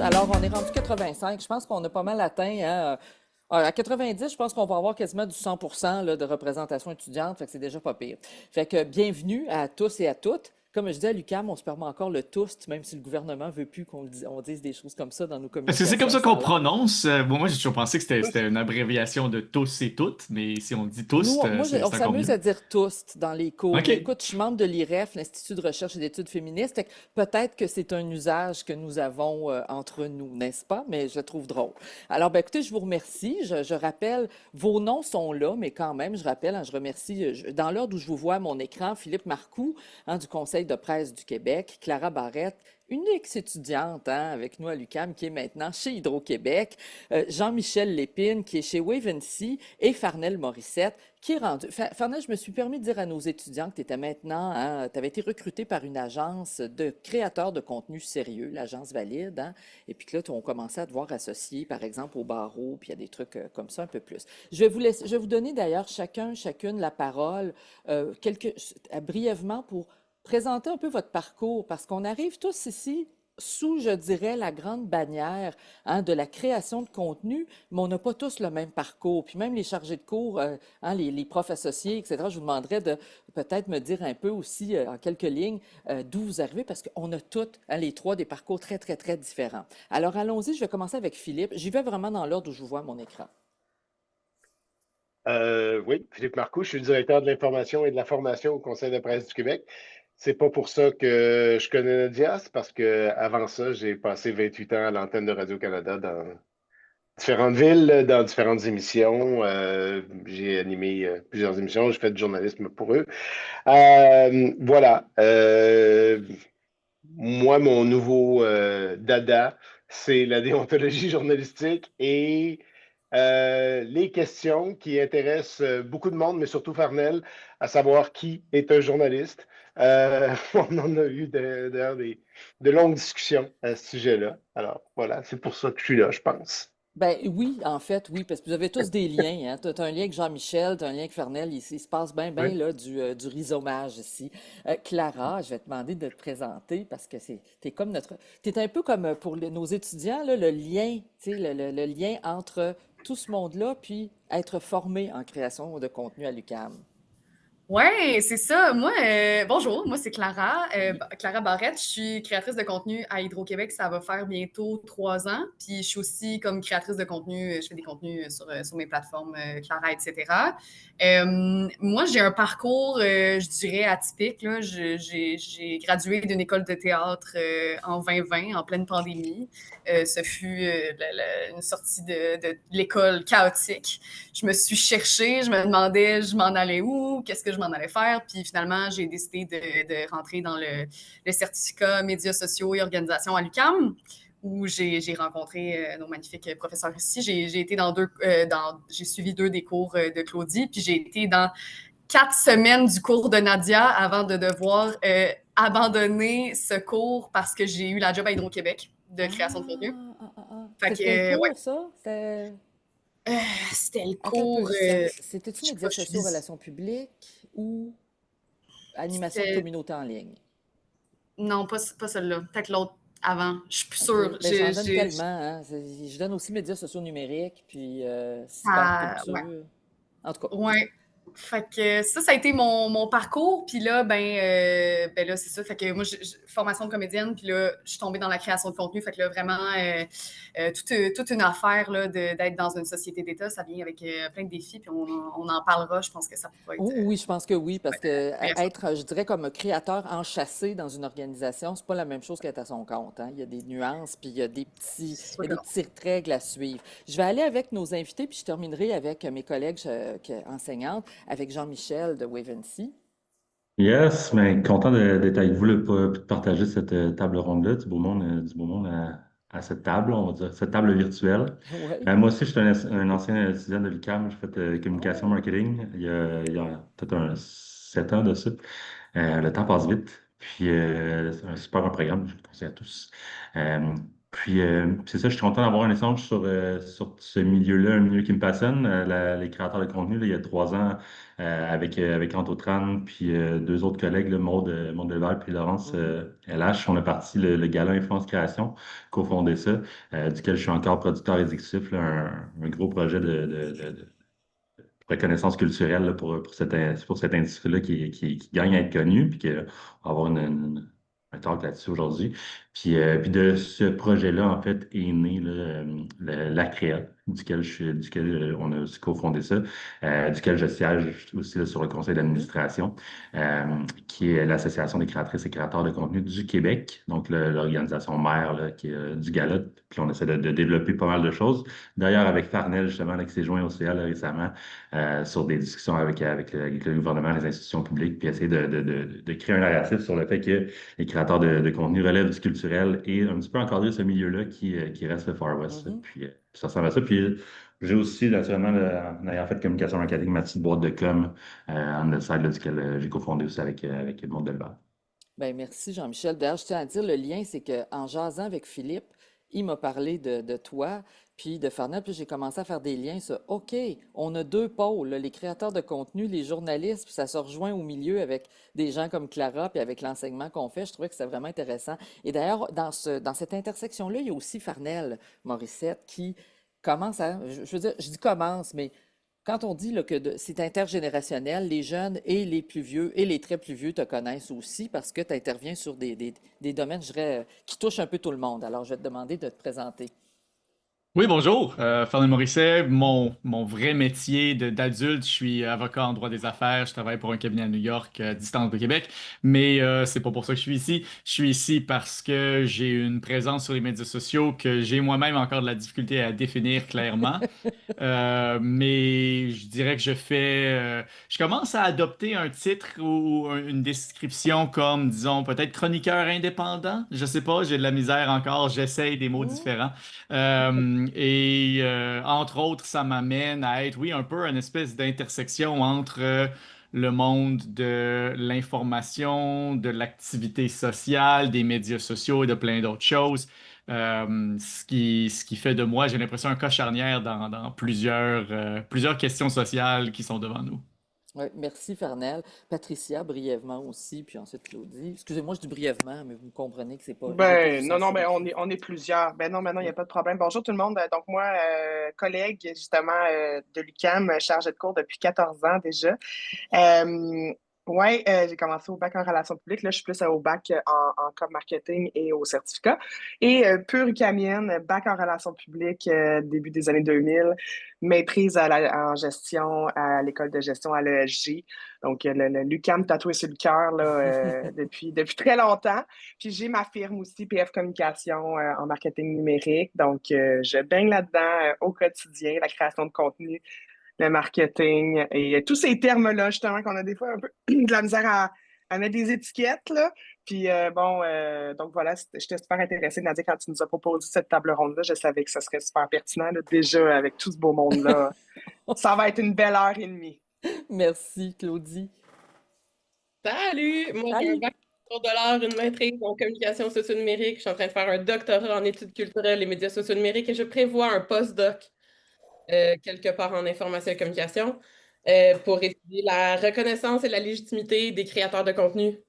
Alors, on est rendu 85. Je pense qu'on a pas mal atteint, hein. À 90, je pense qu'on va avoir quasiment du 100% là, de représentation étudiante. Fait que c'est déjà pas pire. Fait que bienvenue à tous et à toutes. Comme je disais à l'UQAM, on se permet encore le toast, même si le gouvernement veut plus on dise des choses comme ça dans nos Est-ce que c'est comme communications, ça ça qu'on a l'air. prononce? Bon, moi, j'ai toujours pensé que c'était une abréviation de tous et toutes, mais si on dit Nous, tous, on c'est encore s'amuse à mieux. dire tous dans les cours, mais OK. écoute, je suis membre de l'IREF, l'Institut de recherche et d'études féministes. Fait que peut-être que c'est un usage que nous avons entre nous, n'est-ce pas? Mais je le trouve drôle. Alors, ben, écoutez, je vous remercie. Je rappelle, vos noms sont là, mais quand même, je rappelle, hein, je remercie, dans l'ordre où je vous vois à mon écran, Philippe Marcoux, hein, du Conseil de presse du Québec, Clara Barrette, une ex-étudiante hein, avec nous à l'UQAM qui est maintenant chez Hydro-Québec, Jean-Michel Lépine qui est chez Wave et Farnell Morissette qui est rendu. Farnell, je me suis permis de dire à nos étudiants que tu étais maintenant, hein, tu avais été recruté par une agence de créateurs de contenu sérieux, l'agence Valide, hein, et puis que là, on commençait à devoir associer, par exemple, au barreau, puis il y a des trucs comme ça un peu plus. Je vais vous donner d'ailleurs chacune la parole, brièvement pour présenter un peu votre parcours, parce qu'on arrive tous ici sous, je dirais, la grande bannière hein, de la création de contenu, mais on n'a pas tous le même parcours. Puis même les chargés de cours, hein, les profs associés, etc., je vous demanderais de peut-être me dire un peu aussi, en quelques lignes, d'où vous arrivez, parce qu'on a toutes, hein, les trois, des parcours très, très, très différents. Alors allons-y, je vais commencer avec Philippe. J'y vais vraiment dans l'ordre où je vous vois à mon écran. Oui, Philippe Marcoux, je suis le directeur de l'information et de la formation au Conseil de presse du Québec. C'est pas pour ça que je connais Nadia, c'est parce que avant ça, j'ai passé 28 ans à l'antenne de Radio-Canada dans différentes villes, dans différentes émissions. J'ai animé plusieurs émissions, j'ai fait du journalisme pour eux. Voilà. Moi, mon nouveau dada, c'est la déontologie journalistique et les questions qui intéressent beaucoup de monde, mais surtout Farnell, à savoir qui est un journaliste. On en a eu d'ailleurs de longues discussions à ce sujet-là. Alors voilà, c'est pour ça que je suis là, je pense. Ben oui, en fait, oui, parce que vous avez tous des liens. Hein. Tu as un lien avec Jean-Michel, tu as un lien avec Fernel. Il se passe bien, bien Oui. là, du rhizomage ici. Clara, je vais te demander de te présenter parce que t'es comme t'es un peu comme pour nos étudiants, là, le lien, tu sais, le lien entre tout ce monde-là, puis être formé en création de contenu à l'UQAM. Ouais, c'est ça. Moi, bonjour, moi c'est Clara, Clara Barrette. Je suis créatrice de contenu à Hydro-Québec. Ça va faire bientôt 3 ans. Puis je suis aussi comme créatrice de contenu. Je fais des contenus sur mes plateformes Clara, etc. Moi, j'ai un parcours, je dirais, atypique. Là. J'ai gradué d'une école de théâtre en 2020, en pleine pandémie. Ce fut une sortie de l'école chaotique. Je me suis cherchée, je me demandais, je m'en allais où, qu'est-ce que je m'en allais faire. Puis finalement, j'ai décidé de rentrer dans le certificat médias sociaux et organisation à l'UQAM, où j'ai rencontré nos magnifiques professeurs ici. J'ai été j'ai suivi 2 des cours de Claudie, puis j'ai été dans 4 semaines du cours de Nadia avant de devoir abandonner ce cours parce que j'ai eu la job à Hydro-Québec de création de contenu. Fait C'était quel que, ouais, cours, ça? c'était le Attends un peu, cours, c'était-tu je sais médias pas, je sociaux, suis relations publiques ou animation de c'était communauté en ligne? non, pas celle-là. Peut-être l'autre avant. Je suis plus OK. sûre. Ben, j'en donne tellement, hein. Je donne aussi médias sociaux numériques, puis Ouais. cyberculture. En tout cas, Ouais. Fait que ça a été mon parcours. Puis là, ben là, c'est ça. Fait que moi, formation de comédienne, puis là, je suis tombée dans la création de contenu. Fait que là, vraiment, toute une affaire là, d'être dans une société d'État, ça vient avec plein de défis. Puis on en parlera. Je pense que ça pourrait être oui, je pense que oui, parce que intéressant. être, je dirais, comme créateur enchâssé dans une organisation, c'est pas la même chose qu'être à son compte, hein. Il y a des nuances, puis il y a des petites règles à suivre. Je vais aller avec nos invités, puis je terminerai avec mes collègues enseignantes, avec Jean-Michel de Wavency. Yes, mais content d'être avec vous, là, puis de partager cette table ronde-là, du beau monde à cette table, on va dire, cette table virtuelle. Oui. Moi aussi, je suis un ancien étudiant de l'UQAM, j'ai fait communication Oh. marketing il y a peut-être 7 ans de ça. Le temps passe vite, puis c'est un super bon programme, je le conseille à tous. Euh, C'est ça, je suis content d'avoir un échange sur ce milieu-là, un milieu qui me passionne, les créateurs de contenu. Là, il y a 3 ans, avec Anto Tran, puis deux autres collègues, là, Maud Delval puis Laurence Mhm. LH, on a parti le Gala Influence Création, cofondé ça, duquel je suis encore producteur exécutif, là, un gros projet de reconnaissance culturelle là, pour cette industrie-là qui gagne à être connue, puis qu'on va avoir un talk là-dessus aujourd'hui. Puis de ce projet-là, en fait, est né là, l'ACREA, duquel on a aussi cofondé ça, duquel je siège aussi là, sur le conseil Mhm. d'administration, euh, qui est l'Association des créatrices et créateurs de contenu du Québec, donc l'organisation mère là, du Gala. Puis on essaie de développer pas mal de choses. D'ailleurs, avec Farnell, justement, là, qui s'est joint au CA là, récemment, sur des discussions avec le gouvernement, les institutions publiques, puis essayer de créer un narratif sur le fait que les créateurs de contenu relèvent du culturel et un petit peu encadrer ce milieu-là qui reste le Far West. Mhm. Puis ça ressemble à ça. Puis j'ai aussi, naturellement, en ayant fait communication marketing, ma petite boîte de com on the side, là, duquel j'ai cofondé aussi avec Edmond Delbar. Ben, merci Jean-Michel. D'ailleurs, je tiens à dire, le lien, c'est qu'en jasant avec Philippe, il m'a parlé de toi, puis de Farnell, puis j'ai commencé à faire des liens sur, OK, on a deux pôles, là, les créateurs de contenu, les journalistes, puis ça se rejoint au milieu avec des gens comme Clara, puis avec l'enseignement qu'on fait. Je trouvais que c'était vraiment intéressant. Et d'ailleurs, dans cette intersection-là, il y a aussi Farnell Morissette qui commence à, je veux dire, je dis commence, mais quand on dit là, que c'est intergénérationnel, les jeunes et les plus vieux et les très plus vieux te connaissent aussi parce que tu interviens sur des domaines, je dirais, qui touchent un peu tout le monde. Alors, je vais te demander de te présenter. Oui, bonjour. Fernand Morisset, mon vrai métier d'adulte, je suis avocat en droit des affaires, je travaille pour un cabinet à New York, à distance de Québec, mais c'est pas pour ça que je suis ici. Je suis ici parce que j'ai une présence sur les médias sociaux que j'ai moi-même encore de la difficulté à définir clairement. Mais je dirais que je commence à adopter un titre ou une description comme, disons, peut-être chroniqueur indépendant. Je sais pas, j'ai de la misère encore, j'essaye des mots Hmm? différents. Entre autres, ça m'amène à être, oui, un peu une espèce d'intersection entre le monde de l'information, de l'activité sociale, des médias sociaux et de plein d'autres choses. Ce qui fait de moi, j'ai l'impression, un cas charnière dans plusieurs questions sociales qui sont devant nous. Ouais, merci, Fernel. Patricia, brièvement aussi, puis ensuite Claudie. Excusez-moi, je dis brièvement, mais vous comprenez que c'est pas, je veux pas vous Ben, non, non, censurer. ben, on est plusieurs. Ben non, maintenant, il n'y a Oui. pas de problème. Bonjour tout le monde. Donc, moi, collègue, justement, de l'UQAM, chargée de cours depuis 14 ans déjà. Euh, ouais, j'ai commencé au bac en relations publiques. Là, je suis plus au bac en com marketing et au certificat. Et pure UQAMienne, bac en relations publiques, début des années 2000, maîtrise en gestion à l'école de gestion à l'ESG. Donc, l'UQAM tatoué sur le cœur là, depuis très longtemps. Puis, j'ai ma firme aussi, PF Communication, en marketing numérique. Donc, je baigne là-dedans au quotidien, la création de contenu, le marketing et tous ces termes-là, justement, qu'on a des fois un peu de la misère à mettre des étiquettes, là. Puis bon, donc voilà, j'étais super intéressée, Nadia, quand tu nous as proposé cette table ronde-là, je savais que ce serait super pertinent, là. Déjà, avec tout ce beau monde-là, ça va être une belle heure et demie. Merci, Claudie. Salut! Moi, j'ai un Salut. bac en dollars, une maîtrise en communication socio-numérique. Je suis en train de faire un doctorat en études culturelles et médias socio-numériques et je prévois un post-doc quelque part en information et communication pour étudier la reconnaissance et la légitimité des créateurs de contenu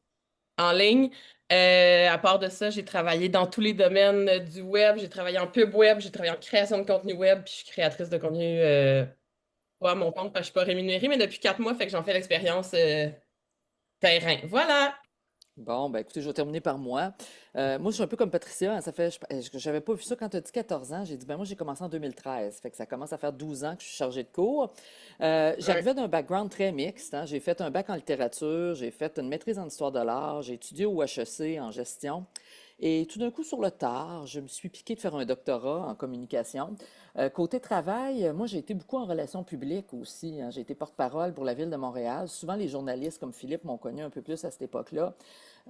en ligne. À part de ça, j'ai travaillé dans tous les domaines du web. J'ai travaillé en pub web, j'ai travaillé en création de contenu web, puis je suis créatrice de contenu pas à mon compte parce que je suis pas rémunérée, mais depuis 4 mois, fait que j'en fais l'expérience terrain. Voilà! Bon, ben écoutez, je vais terminer par moi. Moi, je suis un peu comme Patricia, hein, ça fait, j'avais pas vu ça quand tu as dit 14 ans. J'ai dit, ben moi, j'ai commencé en 2013. Fait que ça commence à faire 12 ans que je suis chargée de cours. Ouais. J'arrivais d'un background très mixte, hein. J'ai fait un bac en littérature, j'ai fait une maîtrise en histoire de l'art, j'ai étudié au HEC en gestion. Et tout d'un coup, sur le tard, je me suis piqué de faire un doctorat en communication. Côté travail, moi, j'ai été beaucoup en relations publiques aussi, hein. J'ai été porte-parole pour la ville de Montréal. Souvent, les journalistes comme Philippe m'ont connu un peu plus à cette époque-là.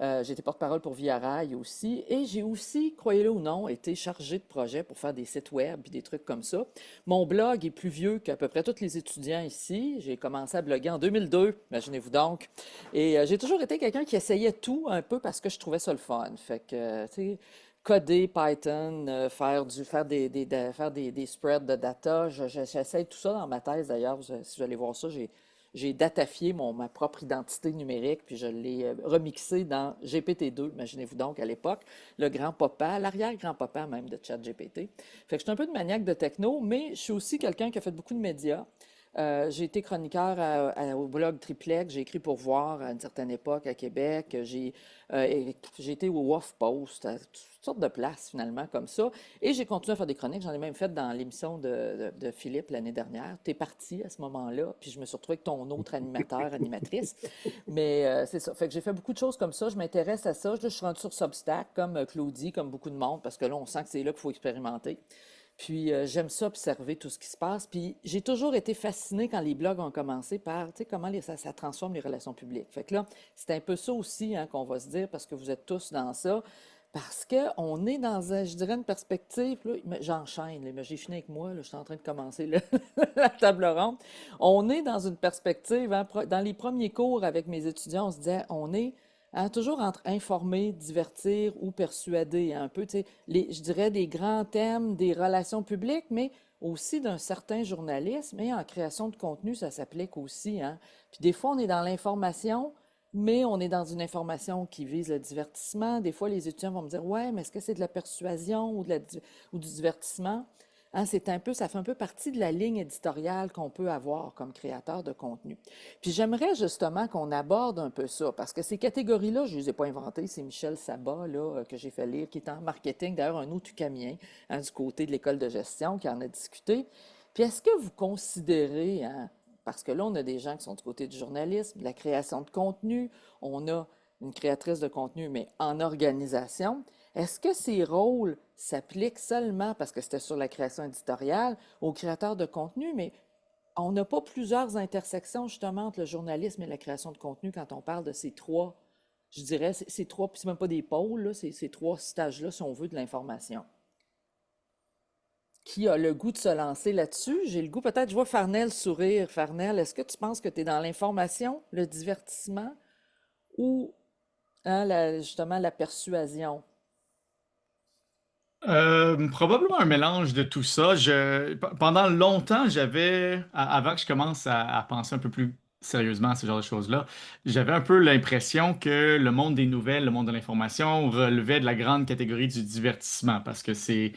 J'ai été porte-parole pour Via Rail aussi. Et j'ai aussi, croyez-le ou non, été chargée de projet pour faire des sites web et des trucs comme ça. Mon blog est plus vieux qu'à peu près tous les étudiants ici. J'ai commencé à bloguer en 2002, imaginez-vous donc. Et j'ai toujours été quelqu'un qui essayait tout un peu parce que je trouvais ça le fun. Fait que, tu sais, coder Python, faire des spreads de data. J'essaie tout ça dans ma thèse d'ailleurs. Si vous allez voir ça, j'ai datafié ma propre identité numérique, puis je l'ai remixé dans GPT-2, imaginez-vous donc à l'époque, le grand-papa, l'arrière-grand-papa même de ChatGPT. Fait que je suis un peu de maniaque de techno, mais je suis aussi quelqu'un qui a fait beaucoup de médias. J'ai été chroniqueur au blog Triplex, j'ai écrit pour voir à une certaine époque à Québec, j'ai été au Wolf Post, à toutes sortes de places finalement comme ça, et j'ai continué à faire des chroniques, j'en ai même fait dans l'émission de Philippe l'année dernière. T'es parti à ce moment-là, puis je me suis retrouvée avec ton autre animateur, animatrice, mais c'est ça, fait que j'ai fait beaucoup de choses comme ça, je m'intéresse à ça, je suis rendue sur Substack comme Claudie, comme beaucoup de monde, parce que là on sent que c'est là qu'il faut expérimenter. Puis j'aime ça observer tout ce qui se passe. Puis j'ai toujours été fascinée quand les blogs ont commencé par, tu sais, comment ça transforme les relations publiques. Fait que là, c'est un peu ça aussi hein, qu'on va se dire parce que vous êtes tous dans ça. Parce qu'on est dans, je dirais, une perspective, là, j'enchaîne, là, mais j'ai fini avec moi, là, je suis en train de commencer la table ronde. On est dans une perspective, hein, dans les premiers cours avec mes étudiants, on se disait, on est hein, toujours entre informer, divertir ou persuader, hein, un peu, tu sais, je dirais des grands thèmes des relations publiques, mais aussi d'un certain journalisme. Et en création de contenu, ça s'applique aussi. Hein. Puis des fois, on est dans l'information, mais on est dans une information qui vise le divertissement. Des fois, les étudiants vont me dire, ouais, mais est-ce que c'est de la persuasion ou du divertissement? Hein, ça fait un peu partie de la ligne éditoriale qu'on peut avoir comme créateur de contenu. Puis j'aimerais justement qu'on aborde un peu ça, parce que ces catégories-là, je ne les ai pas inventées, c'est Michel Sabat là, que j'ai fait lire, qui est en marketing, d'ailleurs un autre UQAMien, hein, du côté de l'école de gestion, qui en a discuté. Puis est-ce que vous considérez, hein, parce que là, on a des gens qui sont du côté du journalisme, de la création de contenu, on a une créatrice de contenu, mais en organisation. Est-ce que ces rôles s'appliquent seulement, parce que c'était sur la création éditoriale, aux créateurs de contenu, mais on n'a pas plusieurs intersections justement entre le journalisme et la création de contenu quand on parle de ces trois, je dirais, ces trois, puis c'est même pas des pôles, là, ces trois stages-là, si on veut, de l'information. Qui a le goût de se lancer là-dessus? J'ai le goût, peut-être, je vois Farnell sourire. Farnell, est-ce que tu penses que tu es dans l'information, le divertissement ou hein, justement la persuasion? Probablement un mélange de tout ça. Pendant longtemps, avant que je commence à penser un peu plus sérieusement à ce genre de choses-là, j'avais un peu l'impression que le monde des nouvelles, le monde de l'information relevait de la grande catégorie du divertissement parce que c'est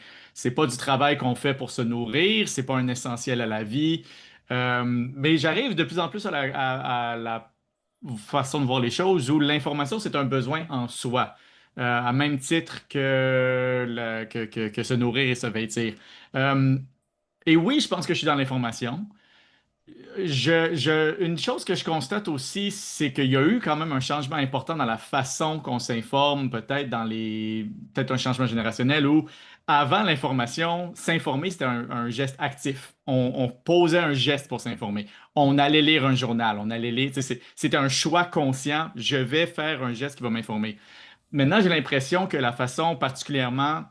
pas du travail qu'on fait pour se nourrir, c'est pas un essentiel à la vie. Mais j'arrive de plus en plus à la façon de voir les choses où l'information, c'est un besoin en soi à même titre que se nourrir et se vêtir. Euh, et oui, je pense que je suis dans l'information. Une chose que je constate aussi, c'est qu'il y a eu quand même un changement important dans la façon qu'on s'informe, peut-être un changement générationnel où avant l'information, s'informer, c'était un geste actif. On posait un geste pour s'informer. On allait lire un journal, on allait lire, tu sais, c'était un choix conscient. Je vais faire un geste qui va m'informer. Maintenant, j'ai l'impression que la façon particulièrement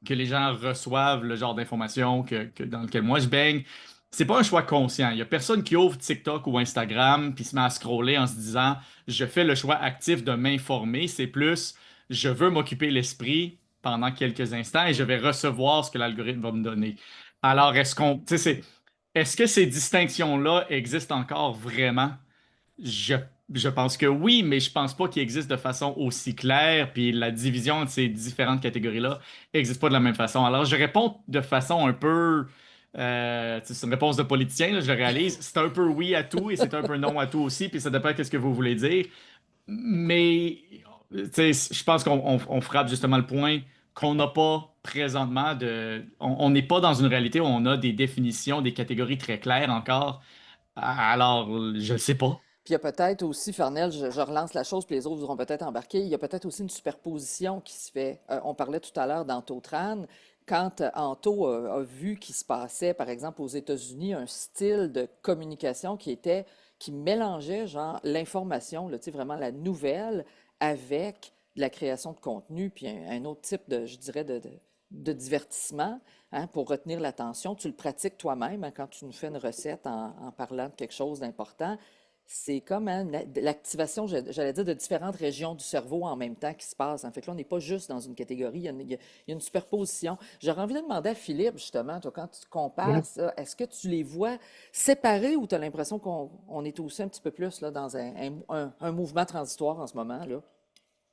que les gens reçoivent le genre d'informations dans lequel moi je baigne, c'est pas un choix conscient. Il y a personne qui ouvre TikTok ou Instagram puis se met à scroller en se disant je fais le choix actif de m'informer. C'est plus je veux m'occuper l'esprit pendant quelques instants et je vais recevoir ce que l'algorithme va me donner. Alors, est-ce que ces distinctions-là existent encore vraiment? Je, je pense que oui, mais je pense pas qu'il existe de façon aussi claire, puis la division entre ces différentes catégories-là n'existe pas de la même façon. Alors, je réponds de façon un peu... c'est une réponse de politicien, là, je le réalise. C'est un peu oui à tout et c'est un peu non à tout aussi, puis ça dépend de ce que vous voulez dire. Mais je pense qu'on frappe justement le point qu'on n'a pas présentement on n'est pas dans une réalité où on a des définitions, des catégories très claires encore. Alors, je ne sais pas. Puis il y a peut-être aussi, Farnell, je relance la chose, puis les autres voudront peut-être embarquer, il y a peut-être aussi une superposition qui se fait. On parlait tout à l'heure d'Anto Tran. Quand Anto a vu qu'il se passait, par exemple, aux États-Unis, un style de communication qui mélangeait, genre, l'information, là, tu sais, vraiment la nouvelle, avec de la création de contenu, puis un autre type de, je dirais, de divertissement, hein, pour retenir l'attention. Tu le pratiques toi-même hein, quand tu nous fais une recette en parlant de quelque chose d'important. c'est comme hein, l'activation, j'allais dire, de différentes régions du cerveau en même temps qui se passent. En fait, là, on n'est pas juste dans une catégorie, il y a une superposition. J'aurais envie de demander à Philippe, justement, toi, quand tu compares ça, est-ce que tu les vois séparés ou tu as l'impression qu'on est aussi un petit peu plus là, dans un mouvement transitoire en ce moment, là?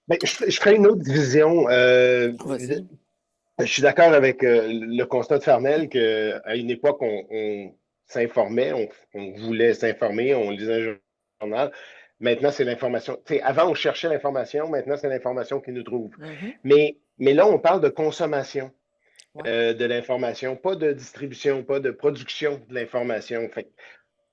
Ben, je ferai une autre division. Vas-y. Je suis d'accord avec le constat de Farnell qu'à une époque, on s'informait, on voulait s'informer, on lisait un journal. Maintenant, c'est l'information. Tu sais, avant, on cherchait l'information, maintenant, c'est l'information qui nous trouve. Mhm. Mais là, on parle de consommation Ouais. de l'information, pas de distribution, pas de production de l'information. Fait que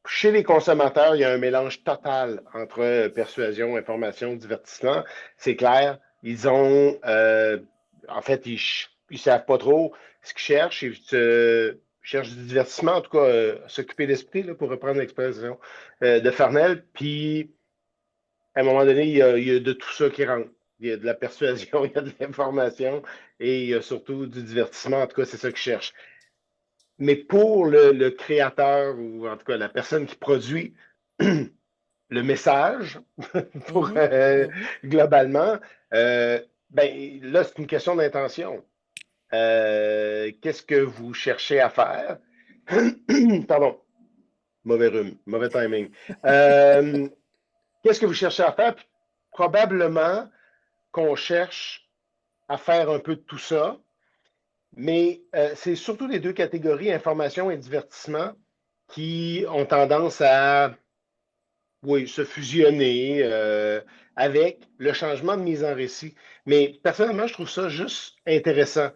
chez les consommateurs, il y a un mélange total entre persuasion, information, divertissement. C'est clair. Ils ont, en fait, ils savent pas trop ce qu'ils cherchent. Ils cherchent du divertissement, en tout cas, s'occuper d'esprit, là, pour reprendre l'expression de Farnell. Puis, à un moment donné, il y a de tout ça qui rentre. Il y a de la persuasion, il y a de l'information et il y a surtout du divertissement. En tout cas, c'est ça qu'ils cherchent. Mais pour le créateur ou en tout cas la personne qui produit le message, pour, Mhm. Mhm. globalement, ben, là, c'est une question d'intention. Qu'est-ce que vous cherchez à faire? Pardon, mauvais rhume, mauvais timing. Qu'est-ce que vous cherchez à faire? Puis, probablement qu'on cherche à faire un peu de tout ça, mais c'est surtout les deux catégories, information et divertissement, qui ont tendance à, oui, se fusionner avec le changement de mise en récit. Mais personnellement, je trouve ça juste intéressant.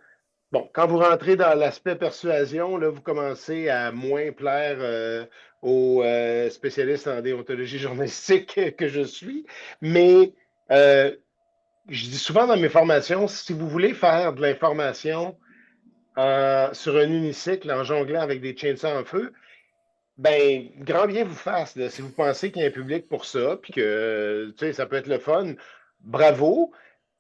Bon, quand vous rentrez dans l'aspect persuasion, là, vous commencez à moins plaire aux spécialistes en déontologie journalistique que je suis. Mais euh, je dis souvent dans mes formations, si vous voulez faire de l'information sur un unicycle en jonglant avec des chainsaws en feu, ben, grand bien vous fasse, là. Si vous pensez qu'il y a un public pour ça, puis que, tu sais, ça peut être le fun, bravo.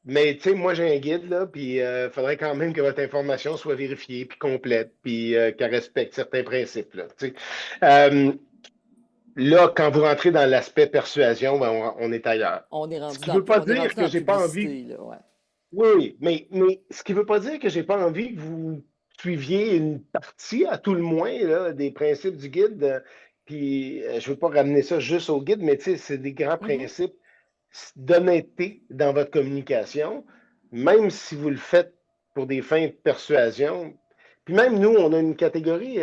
Mais, tu sais, moi, j'ai un guide, là, puis il faudrait quand même que votre information soit vérifiée, puis complète, puis qu'elle respecte certains principes, là, tu sais. Euh, Là, quand vous rentrez dans l'aspect persuasion, ben, on est ailleurs. On est Ce rendu qui ne veut pas on est dire rendu dans que la j'ai pas envie. publicité, là, ouais. Oui, mais ce qui ne veut pas dire que j'ai pas envie que vous suiviez une partie, à tout le moins, là, des principes du guide. Puis, je ne veux pas ramener ça juste au guide, mais tu sais, c'est des grands Mhm. principes d'honnêteté dans votre communication, même si vous le faites pour des fins de persuasion. Puis même nous, on a une catégorie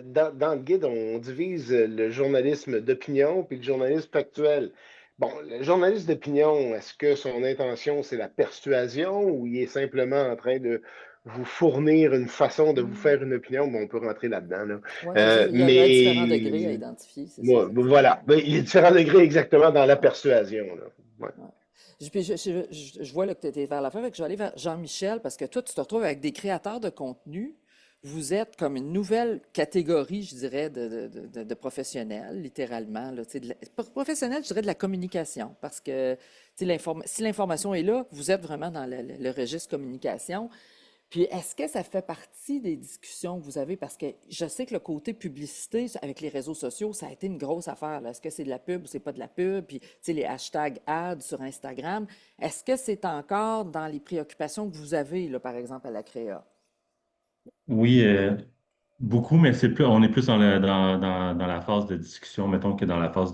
dans le guide, on divise le journalisme d'opinion puis le journalisme factuel. Bon, le journaliste d'opinion, est-ce que son intention, c'est la persuasion ou il est simplement en train de vous fournir une façon de vous Mhm. faire une opinion? Bon, on peut rentrer là-dedans, là. Ouais, c'est ça. Il y a différents degrés à Mais identifier, c'est ça, moi, effectivement. voilà. Mais il y a différents degrés exactement dans la Ouais, persuasion, là. Ouais. ouais. Puis je vois là, que tu es vers la fin, fait que je vais aller vers Jean-Michel, parce que toi, tu te retrouves avec des créateurs de contenu. Vous êtes comme une nouvelle catégorie, je dirais, de professionnels, littéralement. Là, tu sais, professionnels, je dirais de la communication, parce que tu sais, si l'information est là, vous êtes vraiment dans le registre communication. Puis, est-ce que ça fait partie des discussions que vous avez? Parce que je sais que le côté publicité avec les réseaux sociaux, ça a été une grosse affaire, là. Est-ce que c'est de la pub ou c'est pas de la pub? Puis, tu sais, les hashtags ads sur Instagram, est-ce que c'est encore dans les préoccupations que vous avez, là, par exemple, à la Créa? Oui, beaucoup, mais on est plus dans la phase de discussion, mettons, que dans la phase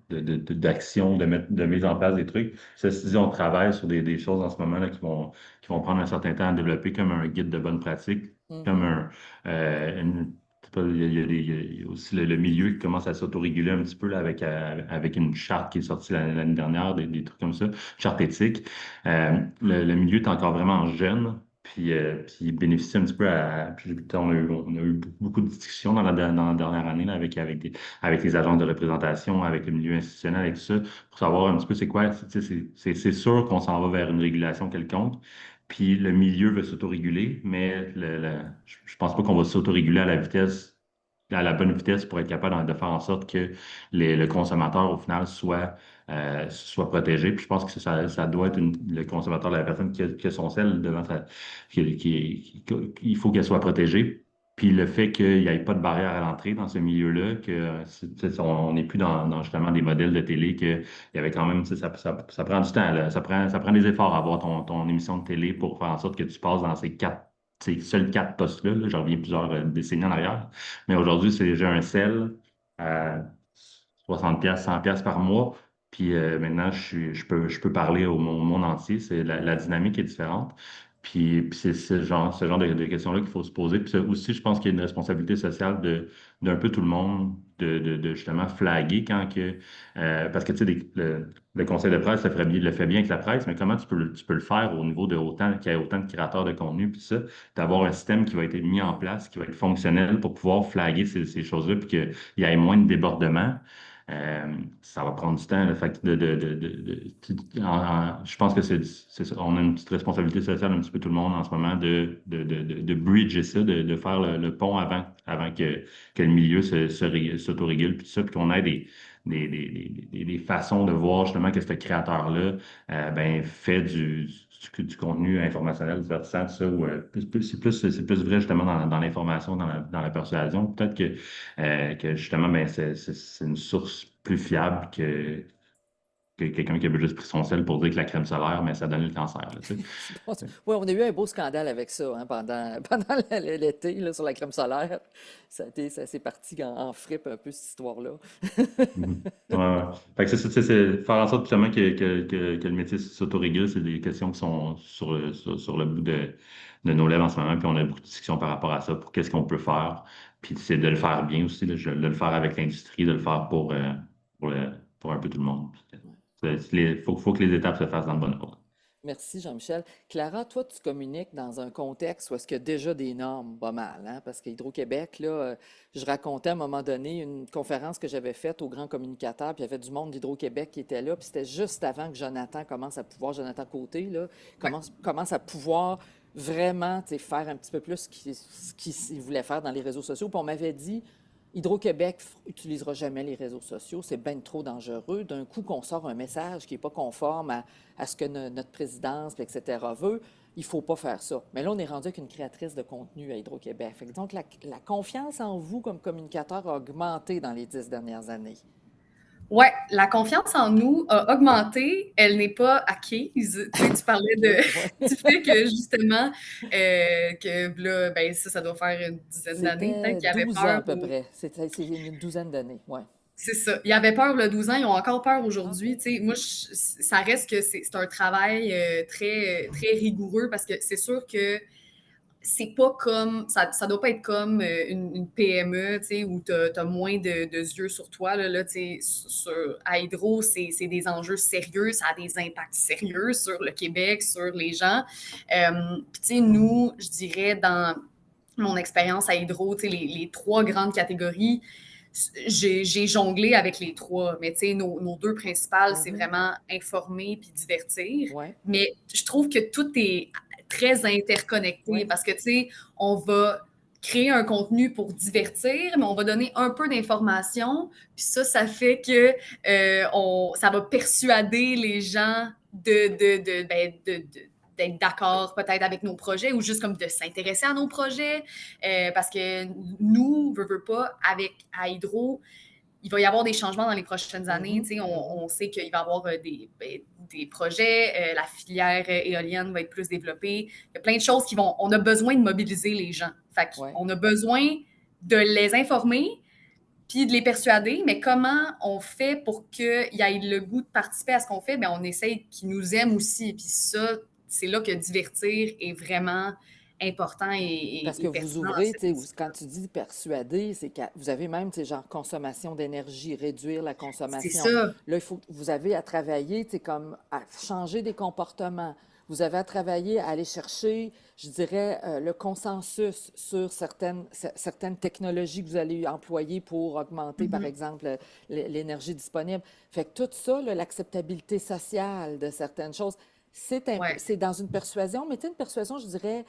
d'action, de mise en place des trucs. Ceci dit, on travaille sur des choses en ce moment là, qui vont prendre un certain temps à développer, comme un guide de bonne pratique, comme Mhm. c'est pas, il y a aussi le milieu qui commence à s'autoréguler un petit peu là, avec une charte qui est sortie l'année dernière, des trucs comme ça, charte éthique. Le milieu est encore vraiment jeune. Puis bénéficier un petit peu puis, on a eu beaucoup de discussions dans la dernière année là, avec les agences de représentation, avec le milieu institutionnel et tout ça, pour savoir un petit peu c'est quoi. Tu sais, c'est sûr qu'on s'en va vers une régulation quelconque. Puis le milieu veut s'autoréguler, mais je pense pas qu'on va s'autoréguler à la bonne vitesse pour être capable de faire en sorte que le consommateur, au final, soit protégé. Puis je pense que ça doit être le consommateur, la personne qui a son sel devant il faut qu'elle soit protégée. Puis le fait qu'il n'y ait pas de barrière à l'entrée dans ce milieu-là, on n'est plus dans justement des modèles de télé que il y avait quand même, tu sais, ça prend du temps, là. Ça prend des efforts à avoir ton émission de télé pour faire en sorte que tu passes dans ces seuls quatre postes-là. Là. Je reviens plusieurs décennies en arrière. Mais aujourd'hui, c'est j'ai un sel à 60$, 100$ par mois. Puis maintenant, je peux parler au monde entier. La dynamique est différente. Puis c'est ce genre de questions-là qu'il faut se poser. Puis ça aussi, je pense qu'il y a une responsabilité sociale d'un peu tout le monde de justement flaguer quand que. Parce que tu sais, le conseil de presse le fait bien avec la presse, mais comment tu peux le faire au niveau de autant qu'il y ait autant de créateurs de contenu, puis ça, d'avoir un système qui va être mis en place, qui va être fonctionnel pour pouvoir flaguer ces choses-là, puis qu'il y ait moins de débordements. Ça va prendre du temps. Là. Fait que je pense que c'est ça. On a une petite responsabilité sociale, un petit peu tout le monde en ce moment, de bridger ça, de faire le pont avant que le milieu s'autorégule, puis tout ça, puis qu'on ait des façons de voir justement que ce créateur-là fait du contenu informationnel divertissant, tout ça, ou c'est plus vrai justement dans l'information, dans la persuasion. Peut-être que justement, c'est une source plus fiable que quelqu'un qui a juste pris son sel pour dire que la crème solaire, mais ça donne le cancer. Là, tu sais. Oui, on a eu un beau scandale avec ça hein, pendant l'été là, sur la crème solaire. Ça s'est parti en frippe un peu, cette histoire-là. Mhm. Ouais, ouais. Fait que c'est faire en sorte justement que le métier s'autorégule, c'est des questions qui sont sur le bout de nos lèvres en ce moment, puis on a beaucoup de discussions par rapport à ça, pour qu'est-ce qu'on peut faire, puis c'est de le faire bien aussi, là, de le faire avec l'industrie, de le faire pour, pour un peu tout le monde. Faut que les étapes se fassent dans le bon ordre. Merci, Jean-Michel. Clara, toi, tu communiques dans un contexte où est-ce qu'il y a déjà des normes, pas mal, hein? Parce qu'Hydro-Québec, là, je racontais à un moment donné une conférence que j'avais faite aux grands communicateurs, puis il y avait du monde d'Hydro-Québec qui était là, puis c'était juste avant que Jonathan Côté, là, Ouais. commence à pouvoir vraiment, tu sais, faire un petit peu plus ce qu'il voulait faire dans les réseaux sociaux. Puis on m'avait dit, Hydro-Québec utilisera jamais les réseaux sociaux, c'est bien trop dangereux. D'un coup, qu'on sort un message qui n'est pas conforme à ce que notre présidence, puis etc., veut, il ne faut pas faire ça. Mais là, on est rendu avec une créatrice de contenu à Hydro-Québec. Fait que donc, la confiance en vous comme communicateur a augmenté dans les 10 dernières années. Ouais, la confiance en nous a augmenté, elle n'est pas acquise. Tu sais, tu parlais Ouais. du fait que justement, que là, ben ça doit faire une dizaine d'années peut-être C'était qu'il y avait 12 ans peur à peu près. C'est une douzaine d'années, ouais. C'est ça. Il y avait peur le 12 ans, ils ont encore peur Ah, aujourd'hui. OK. Tu sais, moi, ça reste que c'est un travail très rigoureux parce que c'est sûr que c'est pas comme, ça doit pas être comme une PME, tu sais, où t'as moins de yeux sur toi, là, tu sais, à Hydro, c'est des enjeux sérieux, ça a des impacts sérieux sur le Québec, sur les gens. Puis, tu sais, nous, je dirais, dans mon expérience à Hydro, tu sais, les trois grandes catégories, j'ai jonglé avec les trois, mais tu sais, nos deux principales, c'est Mhm. vraiment informer puis divertir. Ouais, Mais je trouve que tout est très interconnecté ouais. parce que, tu sais, on va créer un contenu pour divertir, mais on va donner un peu d'informations, puis ça fait que ça va persuader les gens d'être d'accord peut-être avec nos projets ou juste comme de s'intéresser à nos projets parce que nous, veut pas, à Hydro, il va y avoir des changements dans les prochaines années. Mhm. On sait qu'il va y avoir des projets, la filière éolienne va être plus développée. Il y a plein de choses on a besoin de mobiliser les gens. Fait Ouais. qu'on a besoin de les informer puis de les persuader, mais comment on fait pour qu'ils aient le goût de participer à ce qu'on fait? Bien, on essaye qu'ils nous aiment aussi. Puis ça, c'est là que divertir est vraiment important Parce et que vous pertinent. ouvrez, tu sais, quand tu dis persuader, c'est que vous avez même, tu sais, genre consommation d'énergie, réduire la C'est consommation. ça. Là, vous avez à travailler, tu sais, comme à changer des comportements. Vous avez à travailler à aller chercher, je dirais, le consensus sur certaines technologies que vous allez employer pour augmenter, par Mhm. exemple, l'énergie disponible. Fait que tout ça, là, l'acceptabilité sociale de certaines choses, Ouais. c'est dans une persuasion, mais tu sais, une persuasion, je dirais,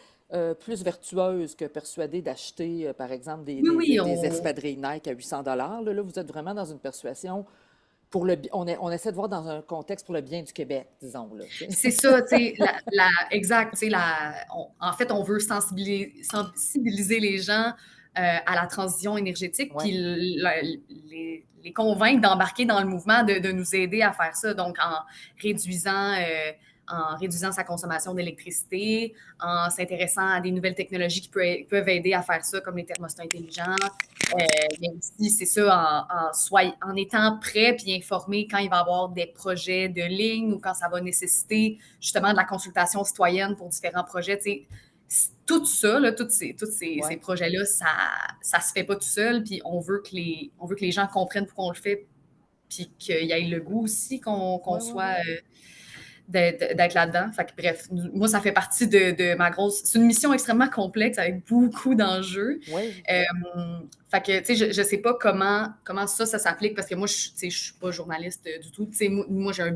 plus vertueuse que persuader d'acheter, par exemple, Oui, oui, des espadrilles Nike à 800 $. Là, vous êtes vraiment dans une persuasion on essaie de voir dans un contexte pour le bien du Québec, disons, là. C'est ça, tu sais, exact, tu sais, en fait, on veut sensibiliser les gens à la transition énergétique, Ouais. puis les convaincre d'embarquer dans le mouvement, de nous aider à faire ça. Donc, en réduisant sa consommation d'électricité, en s'intéressant à des nouvelles technologies qui peuvent aider à faire ça, comme les thermostats intelligents. Mais aussi, c'est ça, en étant prêt puis informé quand il va y avoir des projets de ligne ou quand ça va nécessiter justement de la consultation citoyenne pour différents projets. Tu sais, tout ça, là, tous ces Ouais. projets-là, ça se fait pas tout seul. Puis on veut que les gens comprennent pourquoi on le fait, puis qu'il y ait le goût aussi qu'on Ouais, ouais, soit ouais. d'être là-dedans. Fait que, bref, moi, ça fait partie de ma grosse... C'est une mission extrêmement complexe avec beaucoup d'enjeux. Oui. Fait que, tu sais, je sais pas comment ça s'applique parce que moi, tu sais, je suis pas journaliste du tout. Tu sais, moi, j'ai le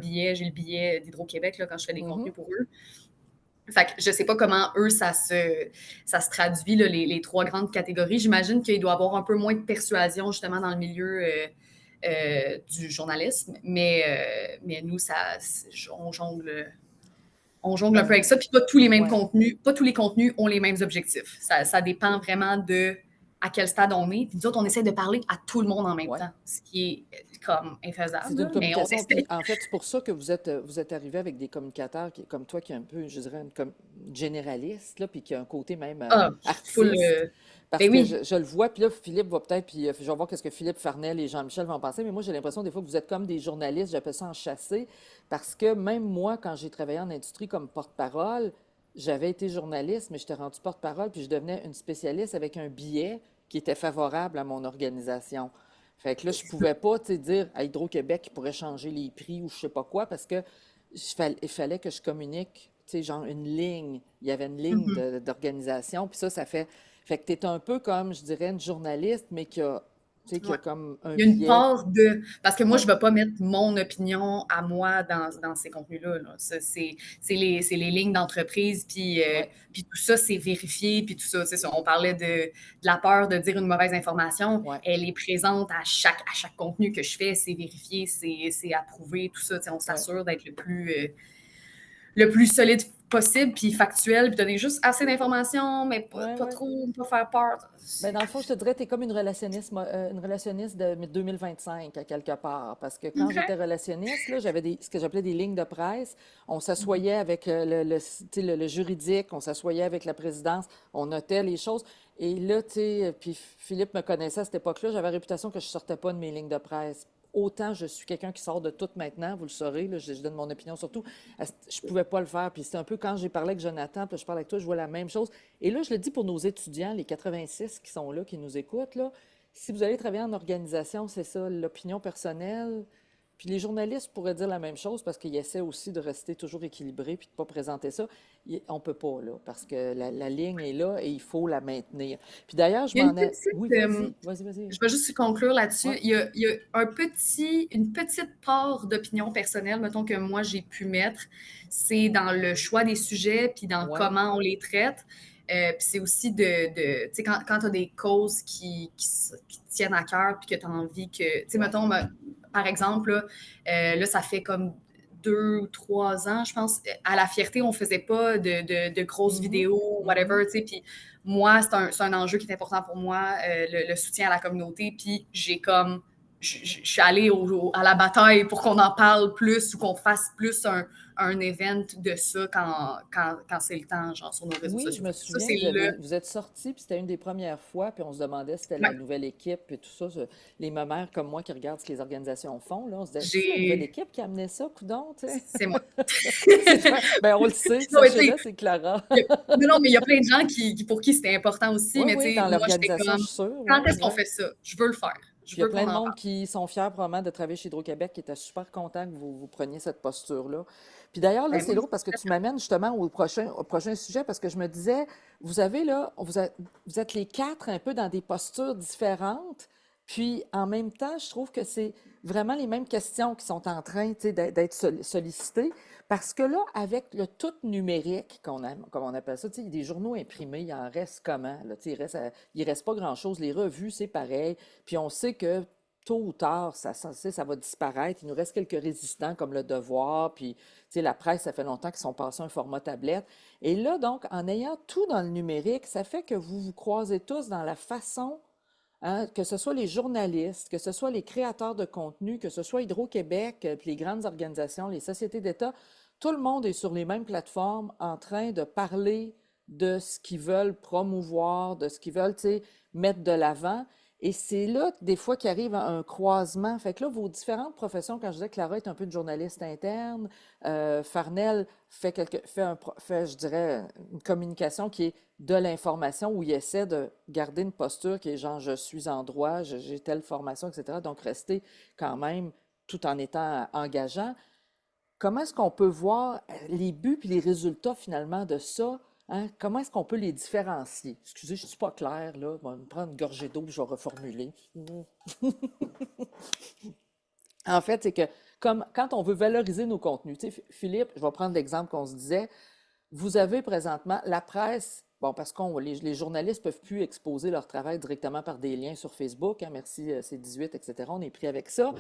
billet d'Hydro-Québec là, quand je fais des contenus pour eux. Fait que je sais pas comment eux, ça se traduit, là, les trois grandes catégories. J'imagine qu'il doit y avoir un peu moins de persuasion, justement, dans le milieu du journalisme. Mais nous, on jongle un peu avec ça. Puis pas tous les mêmes contenus, pas tous les contenus ont les mêmes objectifs. Ça dépend vraiment de à quel stade on est. Puis nous autres, on essaie de parler à tout le monde en même temps, ce qui est comme infaisable. C'est une mais on communication. essaie. Puis, en fait, c'est pour ça que vous êtes arrivé avec des communicateurs comme toi, qui est un peu, je dirais, comme généraliste, là, puis qui a un côté même artiste. Parce Ben que oui. je le vois, puis là, Philippe va peut-être, puis je vais voir qu'est-ce que Philippe Farnel et Jean-Michel vont penser, mais moi, j'ai l'impression des fois que vous êtes comme des journalistes, j'appelle ça en chassé, parce que même moi, quand j'ai travaillé en industrie comme porte-parole, j'avais été journaliste, mais j'étais rendue porte-parole, puis je devenais une spécialiste avec un billet qui était favorable à mon organisation. Fait que là, je pouvais pas, tu sais, dire à Hydro-Québec qu'ils pourrait changer les prix ou je sais pas quoi, parce que il fallait que je communique, tu sais, genre une ligne. Il y avait une ligne d'organisation, puis ça fait... Fait que tu es un peu comme, je dirais, une journaliste, mais qui a, tu sais, qui a comme un Il y a une billet. part de... Parce que moi, je ne vais pas mettre mon opinion à moi dans ces contenus-là. Là. C'est les lignes d'entreprise, puis tout ça, c'est vérifié, puis tout ça. On parlait de la peur de dire une mauvaise information. Ouais. Elle est présente à chaque contenu que je fais. C'est vérifié, c'est approuvé, tout ça. On s'assure d'être le plus solide possible, puis factuel, puis donner juste assez d'informations, mais pas trop, pas faire peur. Ben, dans le fond, je te dirais, tu es comme une relationniste de 2025, à quelque part. Parce que quand j'étais relationniste, là, j'avais ce que j'appelais des lignes de presse. On s'assoyait avec le juridique, on s'assoyait avec la présidence, on notait les choses. Et là, tu sais, puis Philippe me connaissait à cette époque-là, j'avais la réputation que je ne sortais pas de mes lignes de presse. Autant je suis quelqu'un qui sort de tout maintenant, vous le saurez, là, je donne mon opinion surtout. Je ne pouvais pas le faire. Puis c'est un peu quand j'ai parlé avec Jonathan, puis je parle avec toi, je vois la même chose. Et là, je le dis pour nos étudiants, les 86 qui sont là, qui nous écoutent, là, si vous allez travailler en organisation, c'est ça, l'opinion personnelle. Puis les journalistes pourraient dire la même chose parce qu'ils essaient aussi de rester toujours équilibrés puis de ne pas présenter ça. On ne peut pas, là, parce que la ligne est là et il faut la maintenir. Puis d'ailleurs, je m'en ai... Oui, vas-y. Je vais juste conclure là-dessus. Ouais. Il y a une petite part d'opinion personnelle, mettons, que moi, j'ai pu mettre. C'est dans le choix des sujets puis dans comment on les traite. Puis c'est aussi tu sais, quand tu as des causes qui tiennent à cœur puis que tu as envie que... Tu sais, mettons, par exemple, là, ça fait comme 2 ou 3 ans, je pense. À La Fierté, on faisait pas de grosses vidéos, whatever, tu sais. Puis moi, c'est un enjeu qui est important pour moi, le soutien à la communauté. Puis j'ai comme... Je suis allée à la bataille pour qu'on en parle plus ou qu'on fasse plus un event de ça quand c'est le temps, genre sur nos réseaux sociaux. Oui, je me souviens, vous êtes sortis, puis c'était une des premières fois, puis on se demandait si c'était la nouvelle équipe, puis tout ça. Les mamères comme moi qui regardent ce que les organisations font, là, on se disait, c'est la nouvelle équipe qui a amené ça, coudonc, tu sais? C'est moi. Ben, on le sait, sachez-le, c'est Clara. Non, mais il y a plein de gens pour qui c'était important aussi, mais tu sais, dans moi, j'étais l'organisation, comme, je suis sûre. quand est-ce qu'on fait ça? Je veux le faire. Il y a plein de monde qui sont fiers probablement de travailler chez Hydro-Québec, qui étaient super contents que vous preniez cette posture-là. Puis d'ailleurs, là, c'est drôle parce que tu m'amènes justement au prochain sujet, parce que je me disais, vous avez là, vous êtes les quatre un peu dans des postures différentes, puis en même temps, je trouve que c'est vraiment les mêmes questions qui sont en train d'être sollicitées, parce que là, avec le tout numérique, comme on appelle ça, des journaux imprimés, il en reste comment? Là, il reste pas grand-chose. Les revues, c'est pareil. Puis on sait que tôt ou tard, ça va disparaître. Il nous reste quelques résistants comme Le Devoir, puis la presse, ça fait longtemps qu'ils sont passés à un format tablette. Et là, donc, en ayant tout dans le numérique, ça fait que vous vous croisez tous dans la façon, hein, que ce soit les journalistes, que ce soit les créateurs de contenu, que ce soit Hydro-Québec, puis les grandes organisations, les sociétés d'État, tout le monde est sur les mêmes plateformes en train de parler de ce qu'ils veulent promouvoir, de ce qu'ils veulent, mettre de l'avant. Et c'est là, des fois, qu'arrive un croisement. Fait que là, vos différentes professions, quand je disais que Clara est un peu de journaliste interne, Farnell fait, je dirais, une communication qui est de l'information où il essaie de garder une posture qui est genre, je suis en droit, j'ai telle formation, etc. Donc, rester quand même tout en étant engageant. Comment est-ce qu'on peut voir les buts et les résultats finalement de ça? Hein? Comment est-ce qu'on peut les différencier? Excusez, je ne suis pas claire, là. Je vais me prendre une gorgée d'eau et je vais reformuler. En fait, c'est que comme quand on veut valoriser nos contenus, tu sais, Philippe, je vais prendre l'exemple qu'on se disait, vous avez présentement la presse, bon, parce que les journalistes ne peuvent plus exposer leur travail directement par des liens sur Facebook, hein, merci C18, etc. On est pris avec ça.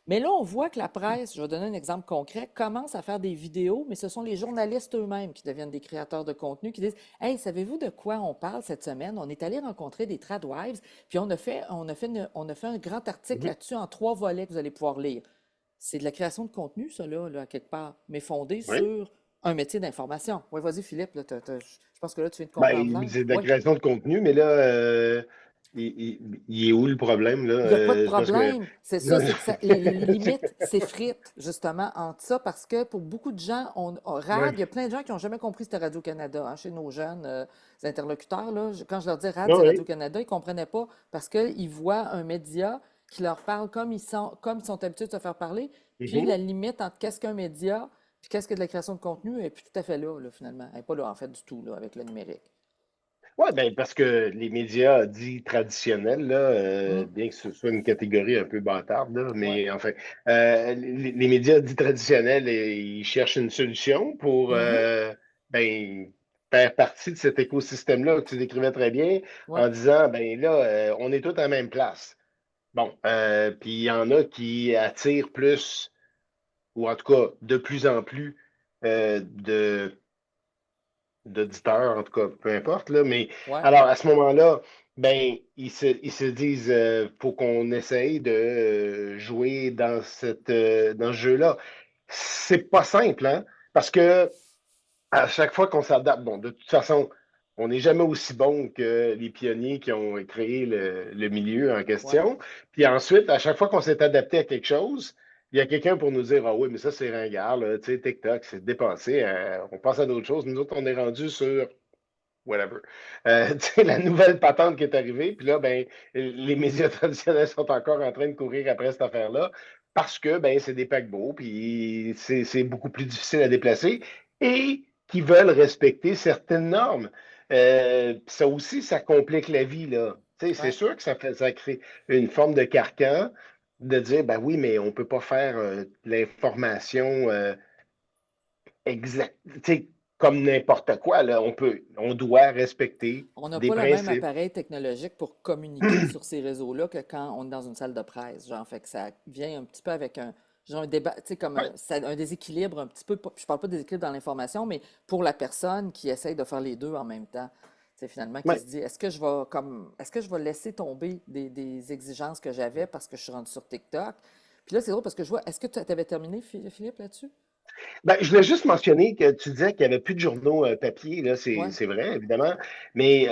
Mais là, on voit que la presse, je vais donner un exemple concret, commence à faire des vidéos, mais ce sont les journalistes eux-mêmes qui deviennent des créateurs de contenu, qui disent « Hey, savez-vous de quoi on parle cette semaine? On est allé rencontrer des tradwives, puis on a fait un grand article là-dessus en 3 volets que vous allez pouvoir lire. » C'est de la création de contenu, ça, là, à quelque part, mais fondé Oui. sur un métier d'information. Oui, vas-y, Philippe, là, je pense que là, tu viens de comprendre Ben, c'est de la Oui. création de contenu, mais là, il est où le problème, là? Il n'y a pas de Je pense que... problème. C'est ça, c'est que les limites s'effritent justement entre ça parce que pour beaucoup de gens, RAD, il y a plein de gens qui n'ont jamais compris c'était Radio-Canada, hein, chez nos jeunes interlocuteurs. Là, quand je leur dis RAD, c'est Oui. Radio-Canada, ils ne comprenaient pas parce qu'ils voient un média qui leur parle comme ils sont habitués de se faire parler. Puis la limite entre qu'est-ce qu'un média puis qu'est-ce que de la création de contenu n'est plus tout à fait là, finalement. Elle n'est pas là, en fait, du tout, là, avec le numérique. Oui, ben, parce que les médias dits traditionnels, là, Mm. bien que ce soit une catégorie un peu bâtarde, là, Ouais. mais enfin, les médias dits traditionnels, ils cherchent une solution pour ben, faire partie de cet écosystème-là que tu décrivais très bien Ouais. en disant, ben là, on est tous à la même place. Bon, puis il y en a qui attirent plus, ou en tout cas de plus en plus, d'auditeurs, en tout cas, peu importe, là, mais Ouais. alors à ce moment-là, ben, ils se disent faut qu'on essaye de jouer dans dans ce jeu-là. C'est pas simple, hein? Parce que à chaque fois qu'on s'adapte, bon, de toute façon, on n'est jamais aussi bon que les pionniers qui ont créé le milieu en Ouais. question. Puis ensuite, à chaque fois qu'on s'est adapté à quelque chose, il y a quelqu'un pour nous dire ah oui, mais ça, c'est ringard, là, tu sais, TikTok, c'est dépassé, on passe à d'autres choses. Nous autres, on est rendu sur whatever. Tu sais, la nouvelle patente qui est arrivée, puis là, ben, les médias traditionnels sont encore en train de courir après cette affaire-là parce que ben, c'est des paquebots, puis c'est beaucoup plus difficile à déplacer et qui veulent respecter certaines normes. Ça aussi, ça complique la vie, là. Tu sais, c'est Ouais. sûr que ça crée une forme de carcan de dire, ben oui, mais on ne peut pas faire l'information exacte, tu sais, comme n'importe quoi, là. On doit respecter On n'a des pas le même principes. appareil technologique pour communiquer sur ces réseaux-là que quand on est dans une salle de presse. Genre, fait que ça vient un petit peu avec un débat, tu sais, comme Ouais. un déséquilibre un petit peu. Je parle pas de déséquilibre dans l'information, mais pour la personne qui essaye de faire les deux en même temps. C'est finalement qui Ouais. se dit, est-ce que je vais laisser tomber des exigences que j'avais parce que je suis rendu sur TikTok? Puis là, c'est drôle parce que je vois, est-ce que tu avais terminé, Philippe, là-dessus? Ben, je voulais juste mentionner que tu disais qu'il n'y avait plus de journaux papier, là, Ouais, c'est vrai, évidemment, mais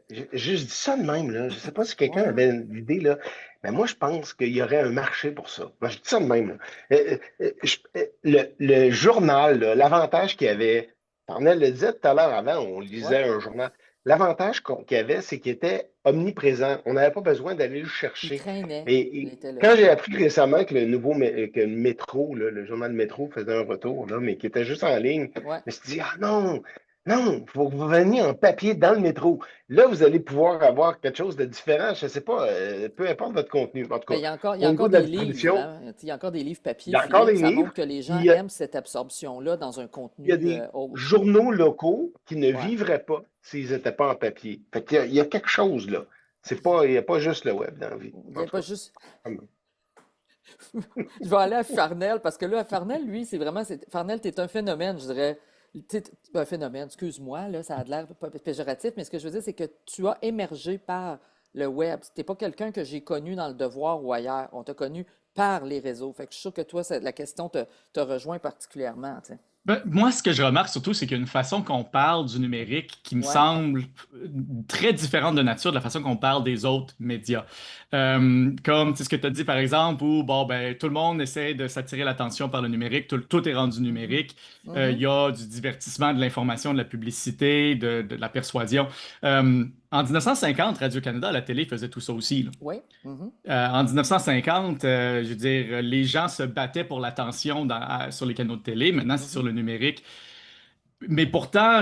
je dis ça de même, là. Je ne sais pas si quelqu'un ouais, avait une idée, là, mais moi, je pense qu'il y aurait un marché pour ça. Moi, je dis ça de même, là. Le journal, là, l'avantage qu'il y avait, Parnell le disait tout à l'heure avant, on ouais. lisait un journal. L'avantage qu'il y avait, c'est qu'il était omniprésent. On n'avait pas besoin d'aller le Il chercher. traînait, il Et était là. quand j'ai appris récemment que que le Métro, là, le journal Métro faisait un retour, là, mais qui était juste en ligne, Ouais. je me suis dit, ah non, non, il faut que vous veniez en papier dans le métro. Là, vous allez pouvoir avoir quelque chose de différent. Je ne sais pas, peu importe votre contenu. En tout Ben, cas, il y a au niveau encore de la des livres, distribution, hein. Il y a encore des livres il papier, y a encore Philippe. des Ça montre livres, que les puis gens aiment cette absorption-là dans un il y a contenu des autre. journaux locaux qui ne Ouais. vivraient pas s'ils n'étaient pas en papier. Fait qu'il y a quelque chose là. Il n'y a pas juste le web dans la vie. Il n'y En a tout pas cas. juste. Je vais aller à Farnell parce que là, à Farnell, lui, c'est vraiment. Farnell, t'es un phénomène, je dirais. Un phénomène, excuse-moi, là, ça a l'air péjoratif, mais ce que je veux dire, c'est que tu as émergé par le web. T'es pas quelqu'un que j'ai connu dans le Devoir ou ailleurs. On t'a connu par les réseaux. Fait que je suis sûr que toi, la question te rejoint particulièrement, tu sais. Ben, moi, ce que je remarque surtout, c'est qu'il y a une façon qu'on parle du numérique qui me Ouais. semble très différente de nature de la façon qu'on parle des autres médias. Comme tu sais, ce que tu as dit, par exemple, où bon, ben, tout le monde essaie de s'attirer l'attention par le numérique, tout est rendu numérique. Il y a du divertissement, de l'information, de la publicité, de la persuasion. En 1950, Radio-Canada, la télé faisait tout ça aussi, là. Oui. Mhm. En 1950, je veux dire, les gens se battaient pour l'attention sur les canaux de télé. Maintenant, c'est sur le numérique. Mais pourtant,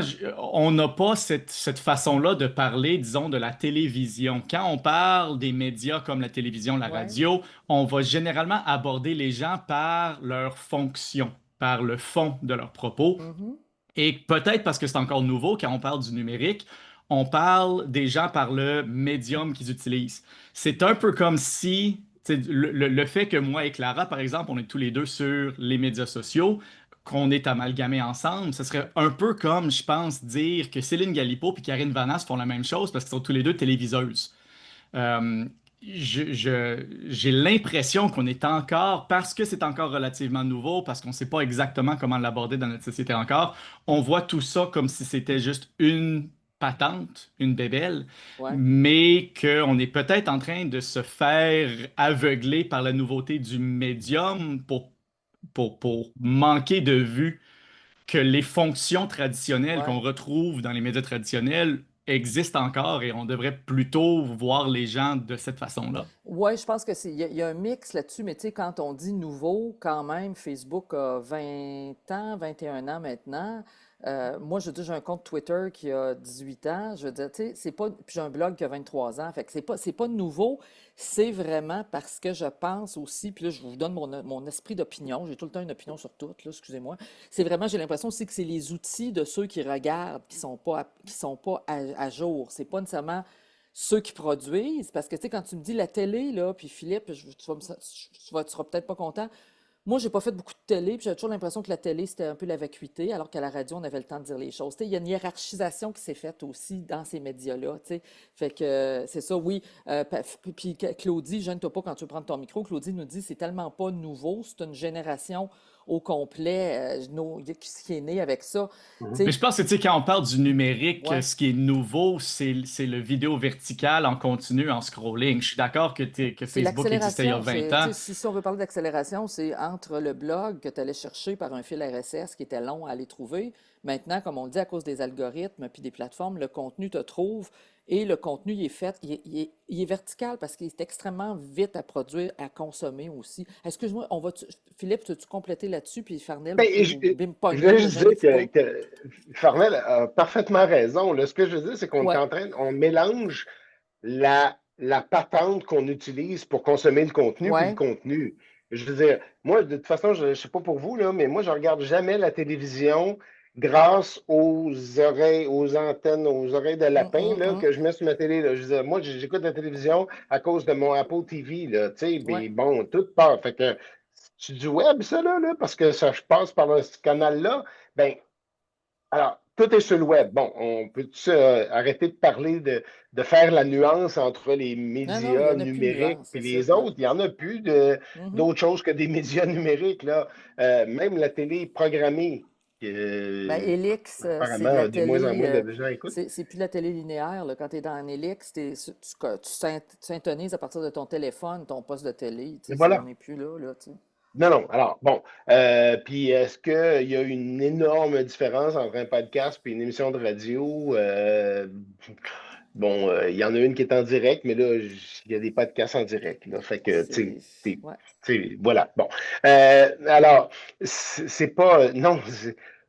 on n'a pas cette façon-là de parler, disons, de la télévision. Quand on parle des médias comme la télévision, la Ouais. radio, on va généralement aborder les gens par leur fonction, par le fond de leurs propos. Mhm. Et peut-être parce que c'est encore nouveau, quand on parle du numérique, on parle des gens par le médium qu'ils utilisent. C'est un peu comme si, tu sais, le fait que moi et Clara, par exemple, on est tous les deux sur les médias sociaux, qu'on est amalgamés ensemble, ce serait un peu comme, je pense, dire que Céline Galipo et Karine Vanasse font la même chose parce qu'ils sont tous les deux téléviseuses. Euh, j'ai l'impression qu'on est encore, parce que c'est encore relativement nouveau, parce qu'on ne sait pas exactement comment l'aborder dans notre société encore, on voit tout ça comme si c'était juste une patente, une bébelle, Ouais. mais qu'on est peut-être en train de se faire aveugler par la nouveauté du médium pour manquer de vue que les fonctions traditionnelles Ouais. qu'on retrouve dans les médias traditionnels existent encore et on devrait plutôt voir les gens de cette façon-là. Oui, je pense que il y a un mix là-dessus, mais tu sais, quand on dit nouveau, quand même, Facebook a 20 ans, 21 ans maintenant. Moi, je veux dire, j'ai un compte Twitter qui a 18 ans. Je veux dire, tu sais, c'est pas. Puis j'ai un blog qui a 23 ans. Fait que c'est pas nouveau. C'est vraiment parce que je pense aussi, puis là, je vous donne mon esprit d'opinion. J'ai tout le temps une opinion sur tout, là, excusez-moi. C'est vraiment, j'ai l'impression aussi que c'est les outils de ceux qui regardent qui sont pas à jour. C'est pas nécessairement ceux qui produisent, parce que tu sais, quand tu me dis la télé, là, puis Philippe, tu seras peut-être pas content. Moi, j'ai pas fait beaucoup de télé, puis j'avais toujours l'impression que la télé, c'était un peu la vacuité, alors qu'à la radio, on avait le temps de dire les choses. Tu sais, il y a une hiérarchisation qui s'est faite aussi dans ces médias-là, tu sais. Fait que c'est ça, oui. Puis Claudie, gêne-toi pas quand tu veux prendre ton micro. Claudie nous dit c'est tellement pas nouveau, c'est une génération au complet qui est née avec ça. Tu Mhm. Mais sais, je pense que tu sais, quand on parle du numérique, ouais. ce qui est nouveau, c'est le vidéo vertical en continu, en scrolling. Je suis d'accord que C'est Facebook existait il y a l'accélération. 20 ans. Si on veut parler d'accélération, c'est entre le blog que tu allais chercher par un fil RSS qui était long à aller trouver. Maintenant, comme on le dit, à cause des algorithmes puis des plateformes, le contenu te trouve et le contenu il est fait, il est vertical parce qu'il est extrêmement vite à produire, à consommer aussi. Excuse-moi, Philippe, veux-tu compléter là-dessus? Puis Farnell, vous Ben, pouvez je, me je pogner, voulais là, juste dire gênez-vous pas. que Farnell a parfaitement raison, là. Ce que je veux dire, c'est qu'on est Ouais, on mélange la patente qu'on utilise pour consommer le contenu puis le ouais. contenu. Je veux dire, moi, de toute façon, je ne sais pas pour vous, là, mais moi, je regarde jamais la télévision grâce aux oreilles, aux antennes, aux oreilles de Hum, lapin hum, là, hum. que je mets sur ma télé. Là. Je veux dire, moi, j'écoute la télévision à cause de mon Apple TV, là, tu sais, Ouais. puis bon, tout part. Fait que c'est du web, ça, là, parce que ça je passe par ce canal-là. Ben, alors, tout est sur le web. Bon, on peut arrêter de parler de faire la nuance entre les Non, non, il n'y médias en a plus de numériques nuance, et c'est ça. les autres. Il n'y en a plus Mhm. d'autres choses que des médias numériques, là. Même la télé programmée, Ben, Elix, c'est de apparemment, la de moins en télé, moins de gens écoutent. c'est plus de la télé linéaire, là. Quand tu es dans un Elix, tu syntonises à partir de ton téléphone, ton poste de télé. Et On voilà. n'est plus là, tu sais. Non, non. Alors, bon. Puis, est-ce qu'il y a une énorme différence entre un podcast et une émission de radio? Bon, il y en a une qui est en direct, mais là, il y a des podcasts en direct, là. Fait que, C'est. Ouais. voilà. Bon. Alors, c'est pas. Non,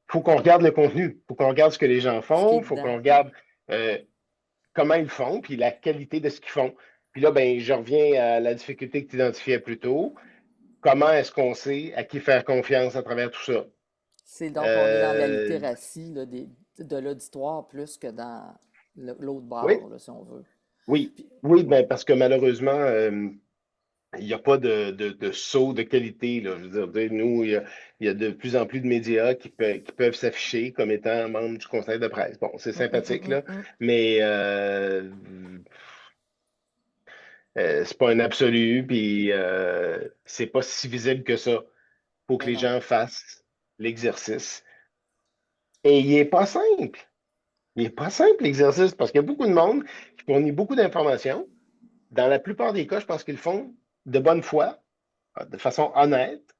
faut qu'on regarde le contenu. Faut qu'on regarde ce que les gens Ce qui est font. Faut qu'on dedans. Ouais. regarde euh, comment ils font, puis la qualité de ce qu'ils font. Puis là, ben, je reviens à la difficulté que tu identifiais plus tôt. Comment est-ce qu'on sait à qui faire confiance à travers tout ça? C'est donc, on est dans la Euh, littératie là, de l'auditoire plus que dans l'autre oui, bord, là, si on veut. oui, Puis, oui, ouais. ben, parce que malheureusement, il n'y a pas de saut de qualité, là. Je veux dire, nous, il y a de plus en plus de médias qui peuvent s'afficher comme étant membres du conseil de presse. Bon, c'est sympathique, là, mais c'est pas un absolu, puis c'est pas si visible que ça. Faut que Mais les non. gens fassent l'exercice. Et il n'est pas simple. Il n'est pas simple, l'exercice, parce qu'il y a beaucoup de monde qui fournit beaucoup d'informations. Dans la plupart des cas, je pense qu'ils le font de bonne foi, de façon honnête.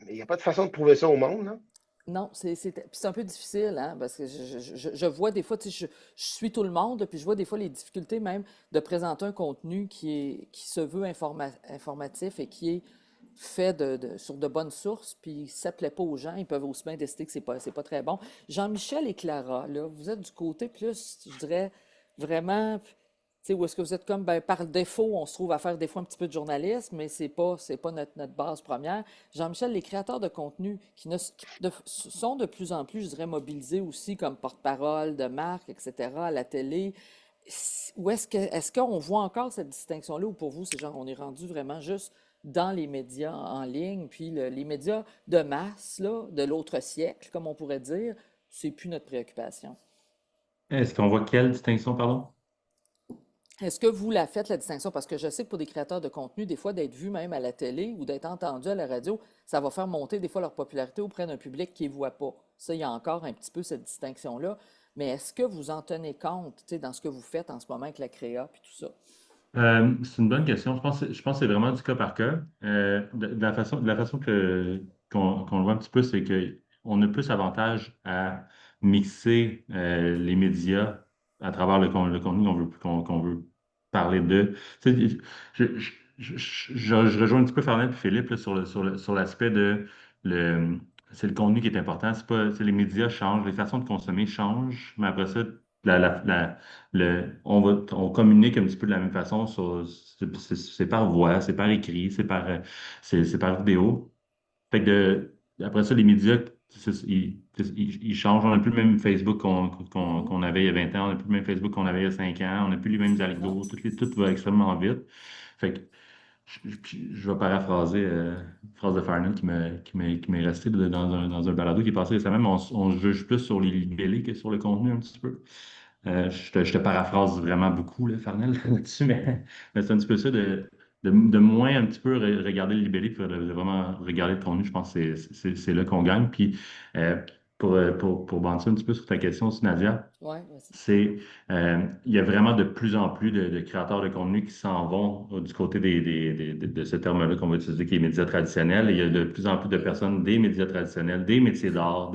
Mais il n'y a pas de façon de prouver ça au monde, là. Non, puis c'est un peu difficile, hein, parce que je vois des fois, tu sais, je suis tout le monde, puis je vois des fois les difficultés même de présenter un contenu qui se veut informatif et qui est fait sur de bonnes sources, puis ça ne plaît pas aux gens, ils peuvent aussi bien décider que c'est pas très bon. Jean-Michel et Clara, là, vous êtes du côté plus, je dirais, vraiment, tu sais, où est-ce que vous êtes comme, ben, par défaut, on se trouve à faire des fois un petit peu de journalisme, mais c'est pas notre base première. Jean-Michel, les créateurs de contenu sont de plus en plus, je dirais, mobilisés aussi comme porte-parole de marque, etc., à la télé. Ou est-ce qu'on voit encore cette distinction-là, ou pour vous, c'est genre, on est rendu vraiment juste dans les médias en ligne, puis les médias de masse, là, de l'autre siècle, comme on pourrait dire, c'est plus notre préoccupation. Est-ce qu'on voit quelle distinction, pardon? Est-ce que vous la faites, la distinction? Parce que je sais que pour des créateurs de contenu, des fois, d'être vu même à la télé ou d'être entendu à la radio, ça va faire monter des fois leur popularité auprès d'un public qui ne les voit pas. Ça, il y a encore un petit peu cette distinction-là. Mais est-ce que vous en tenez compte, tu sais, dans ce que vous faites en ce moment avec la créa et tout ça? C'est une bonne question. Je pense que c'est vraiment du cas par cas. De la façon qu'on le voit un petit peu, c'est qu'on a plus avantage à mixer les médias à travers le contenu qu'on veut parler de. Tu sais, je rejoins un petit peu Fernand et Philippe là, sur l'aspect de le, c'est le contenu qui est important. C'est pas, c'est les médias changent, les façons de consommer changent, mais après ça, on communique un petit peu de la même façon. C'est par voix, c'est par écrit, c'est par vidéo. Fait que après ça, les médias, ils changent. On n'a plus le même Facebook qu'on avait il y a 20 ans, on n'a plus le même Facebook qu'on avait il y a 5 ans, on n'a plus les mêmes Non. algos, tout va extrêmement vite. Fait que je vais paraphraser une phrase de Farnell qui m'est restée dans un balado qui est passé récemment, mais on juge plus sur les libellés que sur le contenu un petit peu. Je te paraphrase vraiment beaucoup, là, Farnell, là-dessus, mais c'est un petit peu ça de moins un petit peu regarder le libellé, puis de vraiment regarder le contenu. Je pense que c'est là qu'on gagne. Puis pour bandir un petit peu sur ta question aussi, Nadia, Oui, vas-y. il y a vraiment de plus en plus de créateurs de contenu qui s'en vont du côté de ce terme-là qu'on va utiliser, qui est médias traditionnels. Et il y a de plus en plus de personnes des médias traditionnels, des métiers d'art,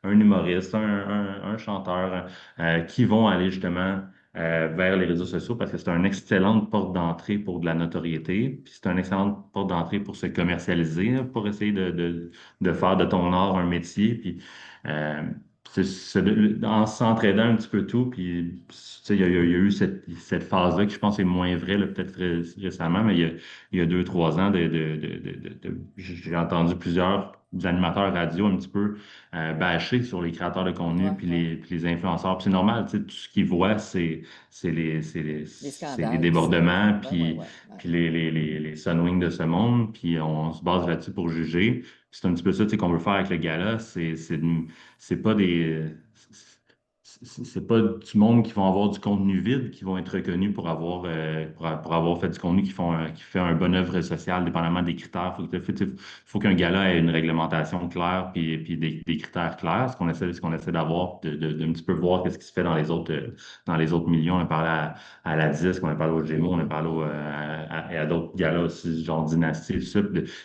un humoriste, un chanteur, qui vont aller justement vers les réseaux sociaux parce que c'est une excellente porte d'entrée pour de la notoriété, puis c'est une excellente porte d'entrée pour se commercialiser, hein, pour essayer de faire de ton art un métier. Puis, euh, en s'entraidant un petit peu tout, puis tu sais, il y a eu cette phase-là qui je pense est moins vraie, là, peut-être récemment, mais il y a 2, 3 ans, j'ai entendu plusieurs animateurs radio un petit peu bâcher sur les créateurs de contenu Ouais, puis les influenceurs. Puis c'est normal, tu sais, tout ce qu'ils voient, c'est Les les scandales, débordements, ben ouais, ouais. puis les Sunwing de ce monde, puis on se base là-dessus pour juger. Puis c'est un petit peu ça, tu sais, qu'on veut faire avec le gala, c'est pas c'est pas du monde qui vont avoir du contenu vide, qui vont être reconnus pour pour avoir fait du contenu qui fait un bonne œuvre sociale, dépendamment des critères. Faut qu'un gala ait une réglementation claire, puis des critères clairs. Ce qu'on essaie d'avoir, de un petit peu voir qu'est-ce qui se fait dans les autres milieux. On a parlé à la Disque, on a parlé au Gémeaux, on a parlé à d'autres galas aussi, genre Dynastie, tout ça,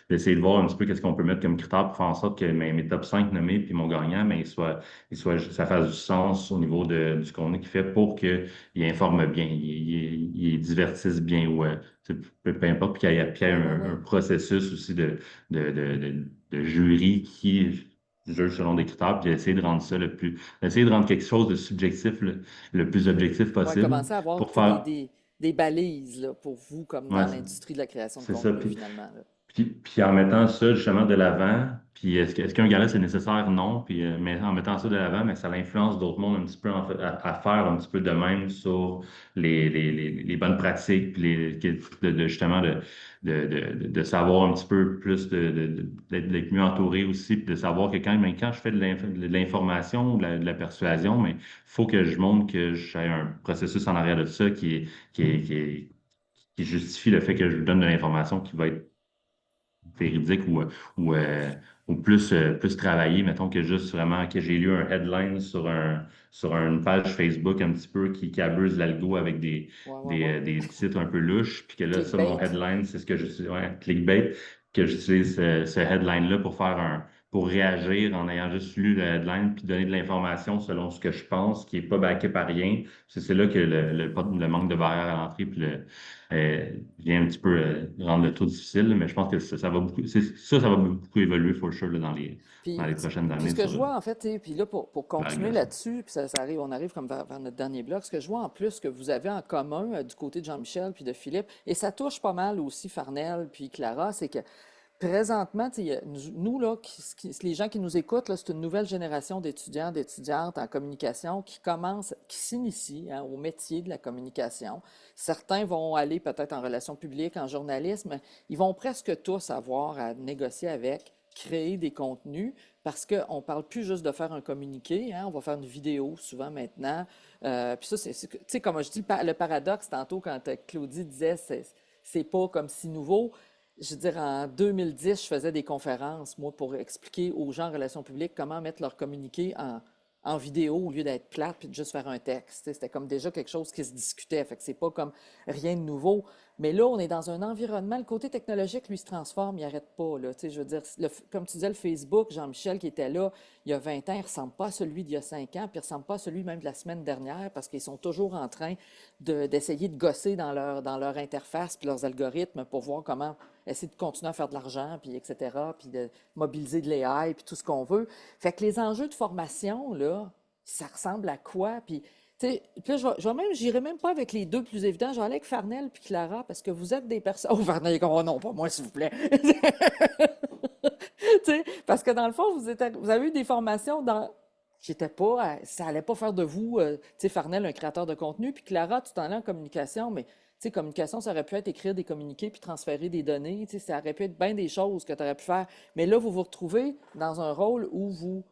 d'essayer de voir un petit peu qu'est-ce qu'on peut mettre comme critère pour faire en sorte que mes top 5 nommés, puis mon gagnant, mais ça fasse du sens au niveau du contenu qu'il fait pour qu'il informe bien, il divertisse bien, ou peu importe, puis qu'il y ait un processus aussi de jury qui juge selon des critères, puis d'essayer de rendre quelque chose de subjectif le plus objectif Ouais, possible commencer à avoir pour tu sais, faire. des balises là, pour vous, comme Ouais, dans l'industrie de la création de c'est ça. contenu, finalement, là. Puis en mettant ça justement de l'avant, puis est-ce qu'un gala c'est nécessaire? Non. Puis, mais en mettant ça de l'avant, mais ça l'influence d'autres mondes un petit peu à faire un petit peu de même sur les bonnes pratiques, puis justement de savoir un petit peu plus d'être mieux entouré aussi, puis de savoir que quand je fais de l'information, de la persuasion, mais il faut que je montre que j'ai un processus en arrière de ça qui justifie le fait que je vous donne de l'information qui va être véridique ou, euh, ou plus travaillé, mettons que juste vraiment que j'ai lu un headline sur une page Facebook un petit peu qui abuse l'algo avec des sites un peu louches, puis que là, ça, mon Clickbait. headline, c'est ce que j'utilise, ouais, clickbait, que j'utilise ce headline-là pour réagir en ayant juste lu le headline puis donner de l'information selon ce que je pense, qui n'est pas backé par rien. C'est là que le manque de barrière à l'entrée puis vient un petit peu rendre le tout difficile, là, mais je pense que ça va beaucoup, ça va beaucoup évoluer for sure là, dans Puis, les prochaines puis années ce que sur je vois, en fait, puis là, pour la continuer régulation. là-dessus, puis ça arrive, on arrive comme vers notre dernier bloc, ce que je vois en plus que vous avez en commun du côté de Jean-Michel puis de Philippe, et ça touche pas mal aussi Farnell puis Clara, c'est que présentement, tu sais, nous, là, les gens qui nous écoutent, là, c'est une nouvelle génération d'étudiants, d'étudiantes en communication qui commencent, qui s'initient hein, au métier de la communication. Certains vont aller peut-être en relations publiques, en journalisme, mais ils vont presque tous avoir à négocier avec, créer des contenus, parce qu'on ne parle plus juste de faire un communiqué, hein, on va faire une vidéo souvent maintenant. Puis ça, tu sais, comme je dis, le paradoxe tantôt, quand Claudie disait, c'est pas comme si nouveau. Je veux dire, en 2010, je faisais des conférences, moi, pour expliquer aux gens en relations publiques comment mettre leur communiqué en vidéo au lieu d'être plate puis de juste faire un texte. Tu sais, c'était comme déjà quelque chose qui se discutait. Fait que c'est pas comme rien de nouveau. Mais là, on est dans un environnement, le côté technologique, lui, se transforme, il n'arrête pas. Là. Tu sais, je veux dire, comme tu disais, le Facebook, Jean-Michel qui était là il y a 20 ans, il ne ressemble pas à celui d'il y a 5 ans, puis il ne ressemble pas à celui même de la semaine dernière, parce qu'ils sont toujours en train d'essayer de gosser dans leur interface puis leurs algorithmes pour voir comment essayer de continuer à faire de l'argent, puis etc., puis de mobiliser de l'AI, puis tout ce qu'on veut. Fait que les enjeux de formation, là, ça ressemble à quoi? Puis, tu sais, puis là, j'irai même pas avec les deux plus évidents, je vais aller avec Farnell puis Clara, parce que vous êtes des personnes... Oh, Farnell est comme, oh non, pas moi, s'il vous plaît. Tu sais, parce que dans le fond, vous avez eu des formations dans... J'étais pas, ça allait pas faire de vous, tu sais, Farnell, un créateur de contenu, puis Clara, tu t'en es en communication, mais tu sais, communication, ça aurait pu être écrire des communiqués puis transférer des données, tu sais, ça aurait pu être bien des choses que tu aurais pu faire. Mais là, vous vous retrouvez dans un rôle où vous,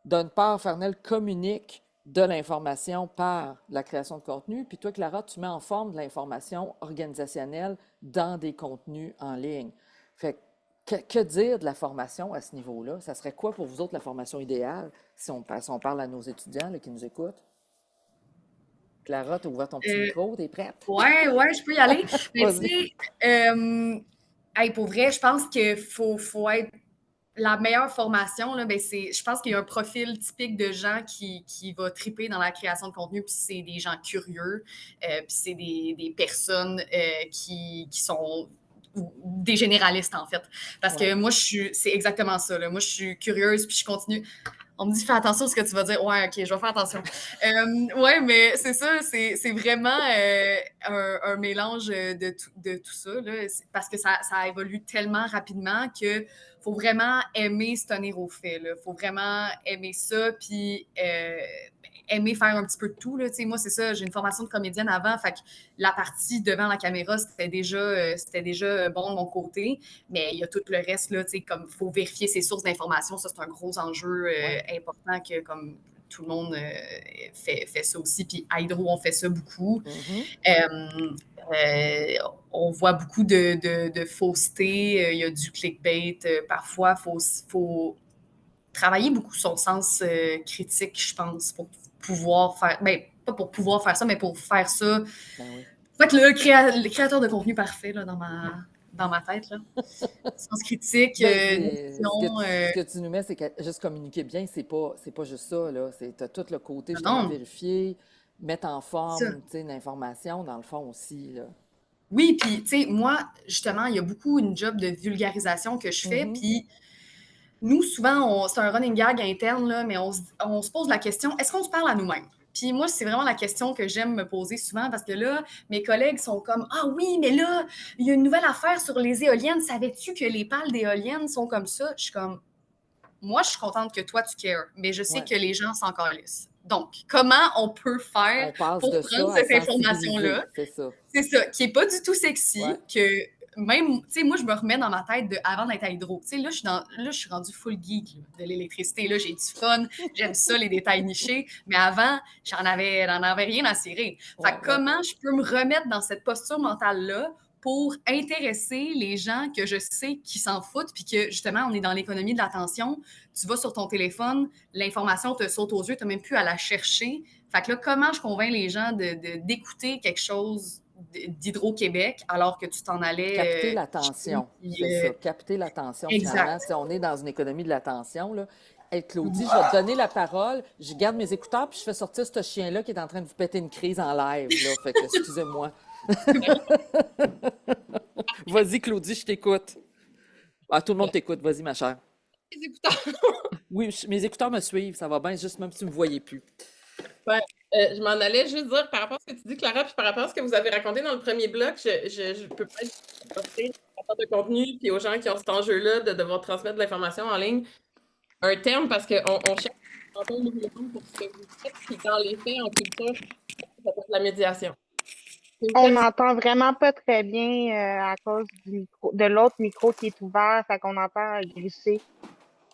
d'une part, Farnell communique de l'information par la création de contenu, puis toi, Clara, tu mets en forme de l'information organisationnelle dans des contenus en ligne. Fait que dire de la formation à ce niveau-là? Ça serait quoi pour vous autres la formation idéale, si on parle à nos étudiants là, qui nous écoutent? Clara, tu as ouvert ton petit micro, t'es prête? Ouais, je peux y aller. Mais tu Vas-y. sais, hey, pour vrai, je pense qu'il faut être la meilleure formation, là, ben je pense qu'il y a un profil typique de gens qui va triper dans la création de contenu, puis c'est des gens curieux, puis c'est des personnes qui sont des généralistes, en fait. Parce que Ouais. moi, c'est exactement ça. Là. Moi, je suis curieuse, puis je continue. On me dit, fais attention à ce que tu vas dire. Ouais, OK, je vais faire attention. Ouais, mais c'est ça, c'est vraiment un mélange de tout ça, là, parce que ça évolue tellement rapidement que faut vraiment aimer se tenir au fait. Il faut vraiment aimer ça, puis aimer faire un petit peu de tout. Là. Moi, c'est ça, j'ai une formation de comédienne avant, fait que la partie devant la caméra, c'était déjà bon de mon côté, mais il y a tout le reste, là, comme il faut vérifier ses sources d'informations, ça, c'est un gros enjeu Ouais. important que comme tout le monde fait ça aussi, puis à Hydro, on fait ça beaucoup. Mhm. On voit beaucoup de fausseté, il y a du clickbait, parfois, faut travailler beaucoup son sens critique, je pense, pour pouvoir faire, ben, pas pour pouvoir faire ça, mais pour faire ça. Ben oui. Faut être le créateur de contenu parfait là, dans ma tête. Là. Sens critique, Ben, notion. ce que tu nous mets, c'est que juste communiquer bien, c'est pas juste ça, là. Tu as tout le côté, justement, Non, vérifier, mettre en ça. forme, tu sais, l'information, dans le fond aussi, là. Oui, puis, tu sais, moi, justement, il y a beaucoup une job de vulgarisation que je fais, Mhm. puis nous, souvent, c'est un running gag interne, là, mais on se pose la question, est-ce qu'on se parle à nous-mêmes? Puis moi, c'est vraiment la question que j'aime me poser souvent parce que là, mes collègues sont comme « Ah oui, mais là, il y a une nouvelle affaire sur les éoliennes. Savais-tu que les pales d'éoliennes sont comme ça? » Je suis comme « Moi, je suis contente que toi, tu cares, mais je sais Ouais. que les gens s'en calissent. » Donc, comment on peut faire On passe pour de prendre ça à cette information-là? sensibiliser, c'est ça. C'est ça, qui est pas du tout sexy, Ouais. que même, tu sais, moi, je me remets dans ma tête avant d'être à Hydro. Tu sais, là, je suis rendue full geek là, de l'électricité. Là, j'ai du fun, j'aime ça, les détails nichés. Mais avant, j'en avais rien à cirer. Fait Ouais, que ouais. comment je peux me remettre dans cette posture mentale-là pour intéresser les gens que je sais qui s'en foutent, puis que justement, on est dans l'économie de l'attention. Tu vas sur ton téléphone, l'information te saute aux yeux, tu n'as même plus à la chercher. Fait que là, comment je convainc les gens d'écouter quelque chose d'Hydro-Québec alors que tu t'en allais Capter chez l'attention, puis, c'est ça. Capter l'attention, finalement. exact. Si on est dans une économie de l'attention, là. Hey, Claudie, je vais te donner la parole. Je garde mes écouteurs, puis je fais sortir ce chien-là qui est en train de vous péter une crise en live, là. Fait que, excusez-moi. Vas-y, Claudie, je t'écoute. Ah, tout le monde t'écoute. Vas-y, ma chère. Les écouteurs. Oui, mes écouteurs me suivent. Ça va bien, juste même si tu ne me voyais plus. Ouais. Je m'en allais juste dire par rapport à ce que tu dis, Clara, puis par rapport à ce que vous avez raconté dans le premier bloc, je peux peut-être offrir aux créateurs de contenu puis aux gens qui ont cet enjeu-là de devoir transmettre de l'information en ligne un terme parce qu'on cherche à entendre le nom pour ce que vous faites, puis dans les faits, en culture, ça s'appelle la médiation. On n'entend vraiment pas très bien à cause de l'autre micro qui est ouvert, fait qu'on entend glisser.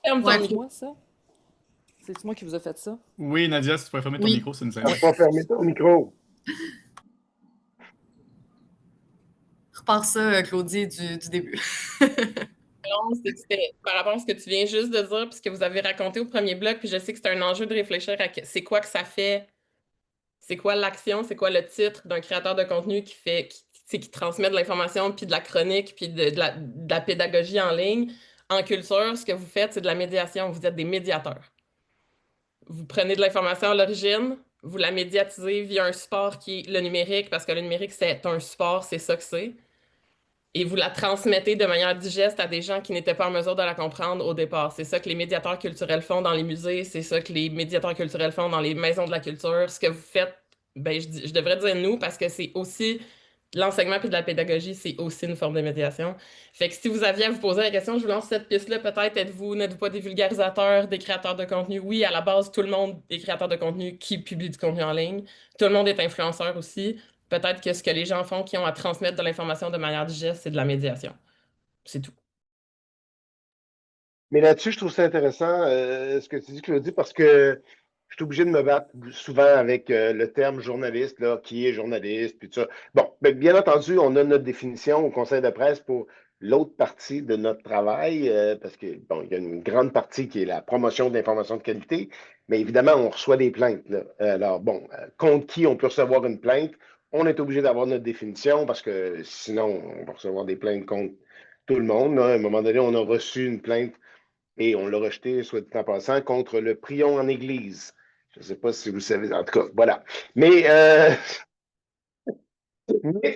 Ouais. C'est moi, ça? C'est moi qui vous a fait ça? Oui, Nadia, si tu pourrais fermer ton Oui. micro, ça nous Tu aide. n'as pas fermé ton micro. Repars ça, Claudie, du début. Non, c'est que c'était par rapport à ce que tu viens juste de dire, puis ce que vous avez raconté au premier bloc, puis je sais que c'est un enjeu de réfléchir à c'est quoi que ça fait, c'est quoi l'action, c'est quoi le titre d'un créateur de contenu qui transmet de l'information, puis de la chronique, puis de la pédagogie en ligne. En culture, ce que vous faites, c'est de la médiation. Vous êtes des médiateurs. Vous prenez de l'information à l'origine, vous la médiatisez via un support qui est le numérique, parce que le numérique, c'est un support, c'est ça que c'est. Et vous la transmettez de manière digeste à des gens qui n'étaient pas en mesure de la comprendre au départ. C'est ça que les médiateurs culturels font dans les musées, c'est ça que les médiateurs culturels font dans les maisons de la culture. Ce que vous faites, ben, je devrais dire nous, parce que c'est aussi l'enseignement puis de la pédagogie, c'est aussi une forme de médiation. Fait que si vous aviez à vous poser la question, je vous lance cette piste-là, peut-être n'êtes-vous pas des vulgarisateurs, des créateurs de contenu? Oui, à la base, tout le monde est créateur de contenu qui publie du contenu en ligne. Tout le monde est influenceur aussi. Peut-être que ce que les gens font qui ont à transmettre de l'information de manière digeste, c'est de la médiation. C'est tout. Mais là-dessus, je trouve ça intéressant ce que tu dis, Claudie, parce que je suis obligé de me battre souvent avec le terme journaliste, là, qui est journaliste, puis tout ça. Bon, bien entendu, on a notre définition au conseil de presse pour l'autre partie de notre travail, parce que bon, il y a une grande partie qui est la promotion de l'information de qualité, mais évidemment, on reçoit des plaintes, là. Alors, bon, contre qui on peut recevoir une plainte? On est obligé d'avoir notre définition parce que sinon, on va recevoir des plaintes contre tout le monde, là. À un moment donné, on a reçu une plainte et on l'a rejeté, soit dit en passant, contre le prion en église. Je ne sais pas si vous le savez, en tout cas, voilà. Mais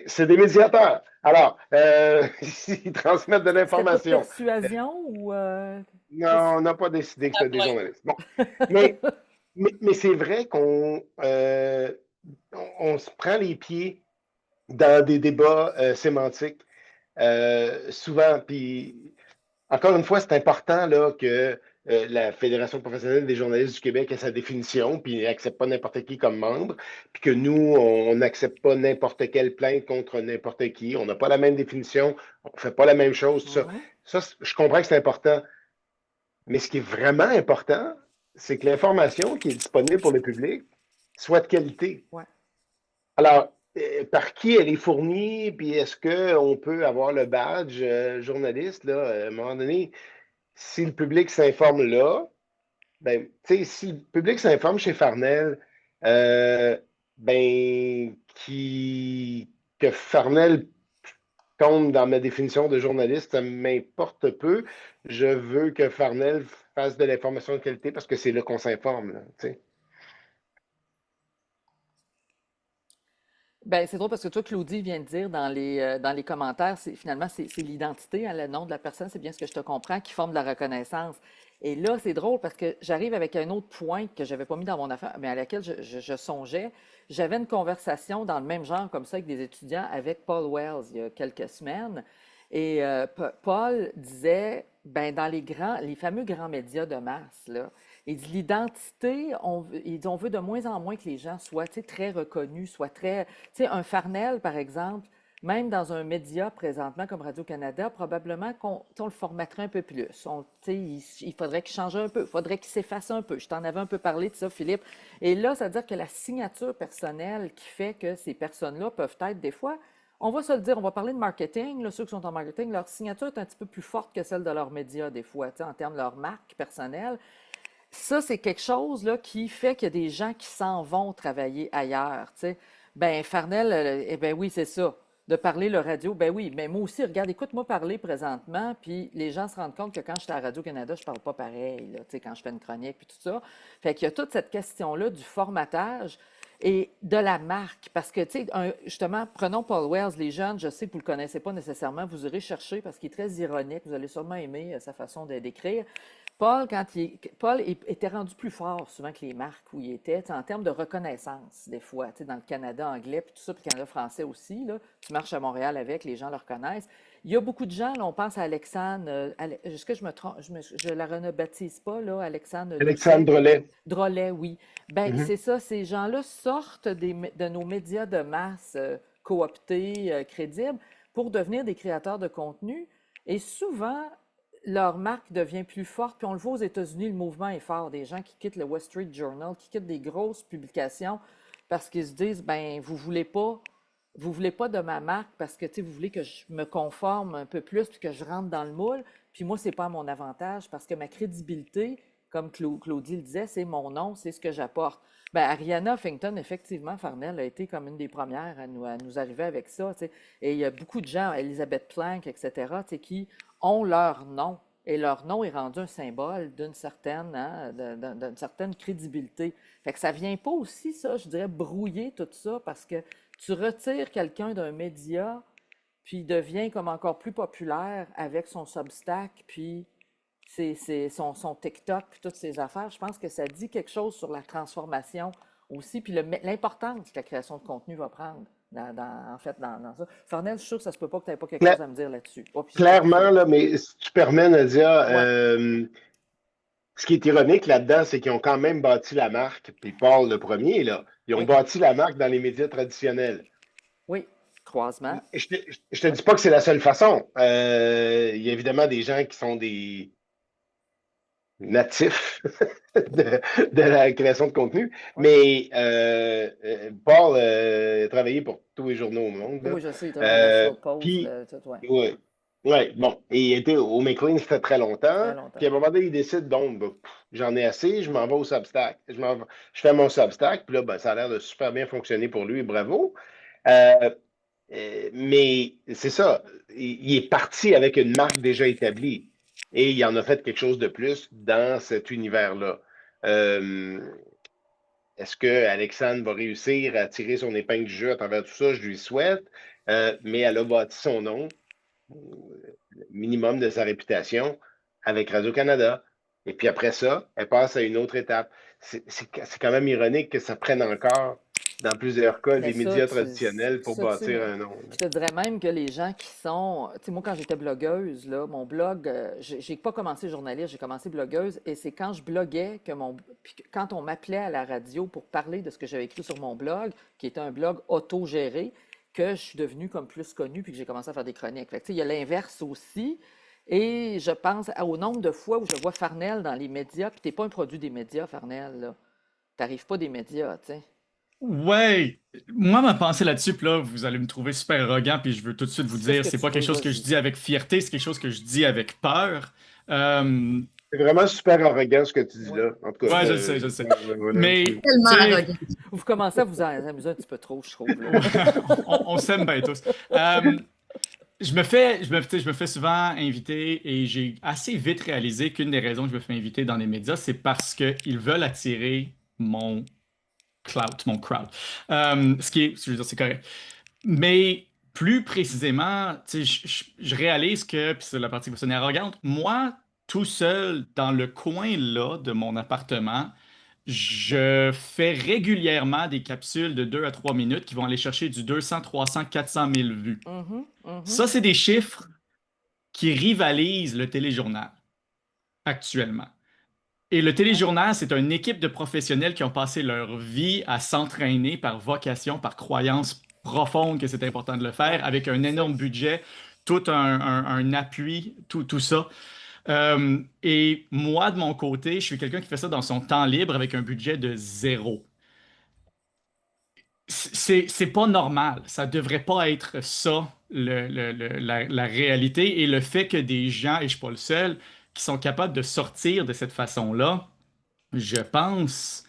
c'est des médiateurs. Alors, ils transmettent de Est-ce qu'il y a pas de l'information. persuasion ou... Non, on n'a pas décidé que c'était des journalistes. Bon. Mais c'est vrai qu'on on se prend les pieds dans des débats sémantiques souvent. Puis, encore une fois, c'est important là, que la Fédération professionnelle des journalistes du Québec ait sa définition, puis n'accepte pas n'importe qui comme membre, puis que nous, on n'accepte pas n'importe quelle plainte contre n'importe qui. On n'a pas la même définition, on ne fait pas la même chose, tout ça. Ouais. Ça, je comprends que c'est important. Mais ce qui est vraiment important, c'est que l'information qui est disponible pour le public soit de qualité. Ouais. Alors, par qui elle est fournie, puis est-ce qu'on peut avoir le badge journaliste, là, à un moment donné, si le public s'informe là, ben, tu sais, si le public s'informe chez Farnell, ben, que Farnell tombe dans ma définition de journaliste, ça m'importe peu. Je veux que Farnell fasse de l'information de qualité parce que c'est là qu'on s'informe, là, tu sais. Ben, c'est drôle parce que toi, Claudie vient de dire dans les commentaires, finalement, c'est l'identité, hein, le nom de la personne, c'est bien ce que je te comprends, qui forme de la reconnaissance. Et là, c'est drôle parce que j'arrive avec un autre point que je n'avais pas mis dans mon affaire, mais à laquelle je songeais. J'avais une conversation dans le même genre comme ça avec des étudiants avec Paul Wells il y a quelques semaines. Et Paul disait, ben, dans les fameux grands médias de masse, là, il dit l'identité, il dit, on veut de moins en moins que les gens soient tu sais, très reconnus, soient très. Tu sais, un Farnell, par exemple, même dans un média présentement comme Radio-Canada, probablement qu'on tu sais, on le formaterait un peu plus. Tu sais, il faudrait qu'il change un peu, il faudrait qu'il s'efface un peu. Je t'en avais un peu parlé de ça, Philippe. Et là, ça veut dire que la signature personnelle qui fait que ces personnes-là peuvent être des fois, on va se le dire, on va parler de marketing, là, ceux qui sont en marketing, leur signature est un petit peu plus forte que celle de leurs médias des fois, tu sais, en termes de leur marque personnelle. Ça, c'est quelque chose là, qui fait qu'il y a des gens qui s'en vont travailler ailleurs. Tu sais. Ben, Farnell, eh ben oui, c'est ça. De parler le radio, ben oui, mais moi aussi, regarde, écoute-moi parler présentement, puis les gens se rendent compte que quand je suis à Radio-Canada, je parle pas pareil, là, tu sais, quand je fais une chronique, puis tout ça. Fait qu'il y a toute cette question-là du formatage et de la marque. Parce que, tu sais, justement, prenons Paul Wells, les jeunes, je sais que vous ne le connaissez pas nécessairement, vous irez chercher parce qu'il est très ironique, vous allez sûrement aimer sa façon d'écrire. Paul était rendu plus fort souvent que les marques où il était, tu sais, en termes de reconnaissance, des fois, tu sais, dans le Canada anglais, puis tout ça, puis le Canada français aussi, là, tu marches à Montréal avec, les gens le reconnaissent. Il y a beaucoup de gens, là, on pense à Alexandre, est-ce que je me trompe, je la rebaptise pas, là, Alexandre Alexandre Drolet. Drolet, oui. Ben, Mhm. c'est ça, ces gens-là sortent de nos médias de masse cooptés, crédibles, pour devenir des créateurs de contenu. Et souvent, leur marque devient plus forte. Puis on le voit aux États-Unis, le mouvement est fort. Des gens qui quittent le Wall Street Journal, qui quittent des grosses publications parce qu'ils se disent, ben vous voulez pas de ma marque parce que, tu sais, vous voulez que je me conforme un peu plus puis que je rentre dans le moule. Puis moi, c'est pas à mon avantage parce que ma crédibilité, comme Claudie le disait, c'est mon nom, c'est ce que j'apporte. Ben, Ariana Huffington, effectivement, Farnell a été comme une des premières à nous arriver avec ça, tu sais. Et il y a beaucoup de gens, Elizabeth Plank, etc., tu sais, qui ont leur nom. Et leur nom est rendu un symbole d'une certaine, hein, d'une certaine crédibilité. Fait que ça vient pas aussi, ça, je dirais, brouiller tout ça parce que tu retires quelqu'un d'un média, puis il devient comme encore plus populaire avec son Substack, puis son TikTok, puis toutes ses affaires. Je pense que ça dit quelque chose sur la transformation aussi, puis l'importance que la création de contenu va prendre. En fait, dans ça. Farnell, je suis sûr que ça se peut pas que tu n'aies pas quelque chose à me dire là-dessus. Oh, Clairement, là, mais si tu permets, Nadia, ouais. ce qui est ironique là-dedans, c'est qu'ils ont quand même bâti la marque, puis Paul le premier, là, ils ont Oui. bâti la marque dans les médias traditionnels. Oui, croisement. Je te dis pas que c'est la seule façon. Il y a évidemment des gens qui sont des natifs de la création de contenu, mais Paul a travaillé pour tous les journaux au monde. Là. Oui, je sais, il travaille à National Post, Puis, tout, ouais. ouais. Ouais, bon, et il était au McLean, c'était très longtemps. Très longtemps. Puis à un moment donné, il décide donc, ben, j'en ai assez, je m'en vais au Substack. Je fais mon Substack, puis là, ben, ça a l'air de super bien fonctionner pour lui, bravo. Mais c'est ça, il est parti avec une marque déjà établie et il en a fait quelque chose de plus dans cet univers-là. Est-ce que Alexandre va réussir à tirer son épingle du jeu à travers tout ça? Je lui souhaite, mais elle a bâti son nom, minimum de sa réputation, avec Radio-Canada. Et puis après ça, elle passe à une autre étape. C'est quand même ironique que ça prenne encore, dans plusieurs cas, Mais les médias traditionnels pour bâtir un nom. Je te dirais même que les gens qui sont. Tu sais, moi, quand j'étais blogueuse, là, mon blog, j'ai pas commencé journaliste, j'ai commencé blogueuse. Et c'est quand je bloguais puis quand on m'appelait à la radio pour parler de ce que j'avais écrit sur mon blog, qui était un blog autogéré, que je suis devenue comme plus connue puis que j'ai commencé à faire des chroniques. Fait que, tu sais, il y a l'inverse aussi. Et je pense au nombre de fois où je vois Farnell dans les médias, puis t'es pas un produit des médias, Farnell, là. T'arrives pas des médias, tu sais. Ouais, moi, ma pensée là-dessus, puis là, vous allez me trouver super arrogant, puis je veux tout de suite vous C'est ce dire, que c'est tu pas quelque veux, chose que je vas-y. dis avec fierté, c'est quelque chose que je dis avec peur. Euh, C'est vraiment super arrogant ce que tu dis Ouais. là. En tout cas, ouais, je le sais. voilà, Mais, tu- Tellement tu sais, arrogant. Vous commencez à vous amuser un petit peu trop, je trouve, là. on s'aime bien tous. Je me fais souvent inviter et j'ai assez vite réalisé qu'une des raisons que je me fais inviter dans les médias, c'est parce qu'ils veulent attirer mon clout, mon crowd. Ce qui est, je veux dire, c'est correct. Mais plus précisément, tu sais, je réalise que, puis c'est la partie qui va sonner arrogante, moi, tout seul dans le coin là de mon appartement, je fais régulièrement des capsules de 2 à 3 minutes qui vont aller chercher du 200, 300, 400 000 vues. Mhm, mhm. Ça, c'est des chiffres qui rivalisent le téléjournal actuellement. Et le téléjournal, c'est une équipe de professionnels qui ont passé leur vie à s'entraîner par vocation, par croyance profonde que c'est important de le faire, Ouais, avec un c'est ça. énorme budget, tout un appui, tout ça. Et moi, de mon côté, je suis quelqu'un qui fait ça dans son temps libre avec un budget de zéro. C'est pas normal. Ça devrait pas être ça, la réalité. Et le fait que des gens, et je suis pas le seul, qui sont capables de sortir de cette façon-là, je pense,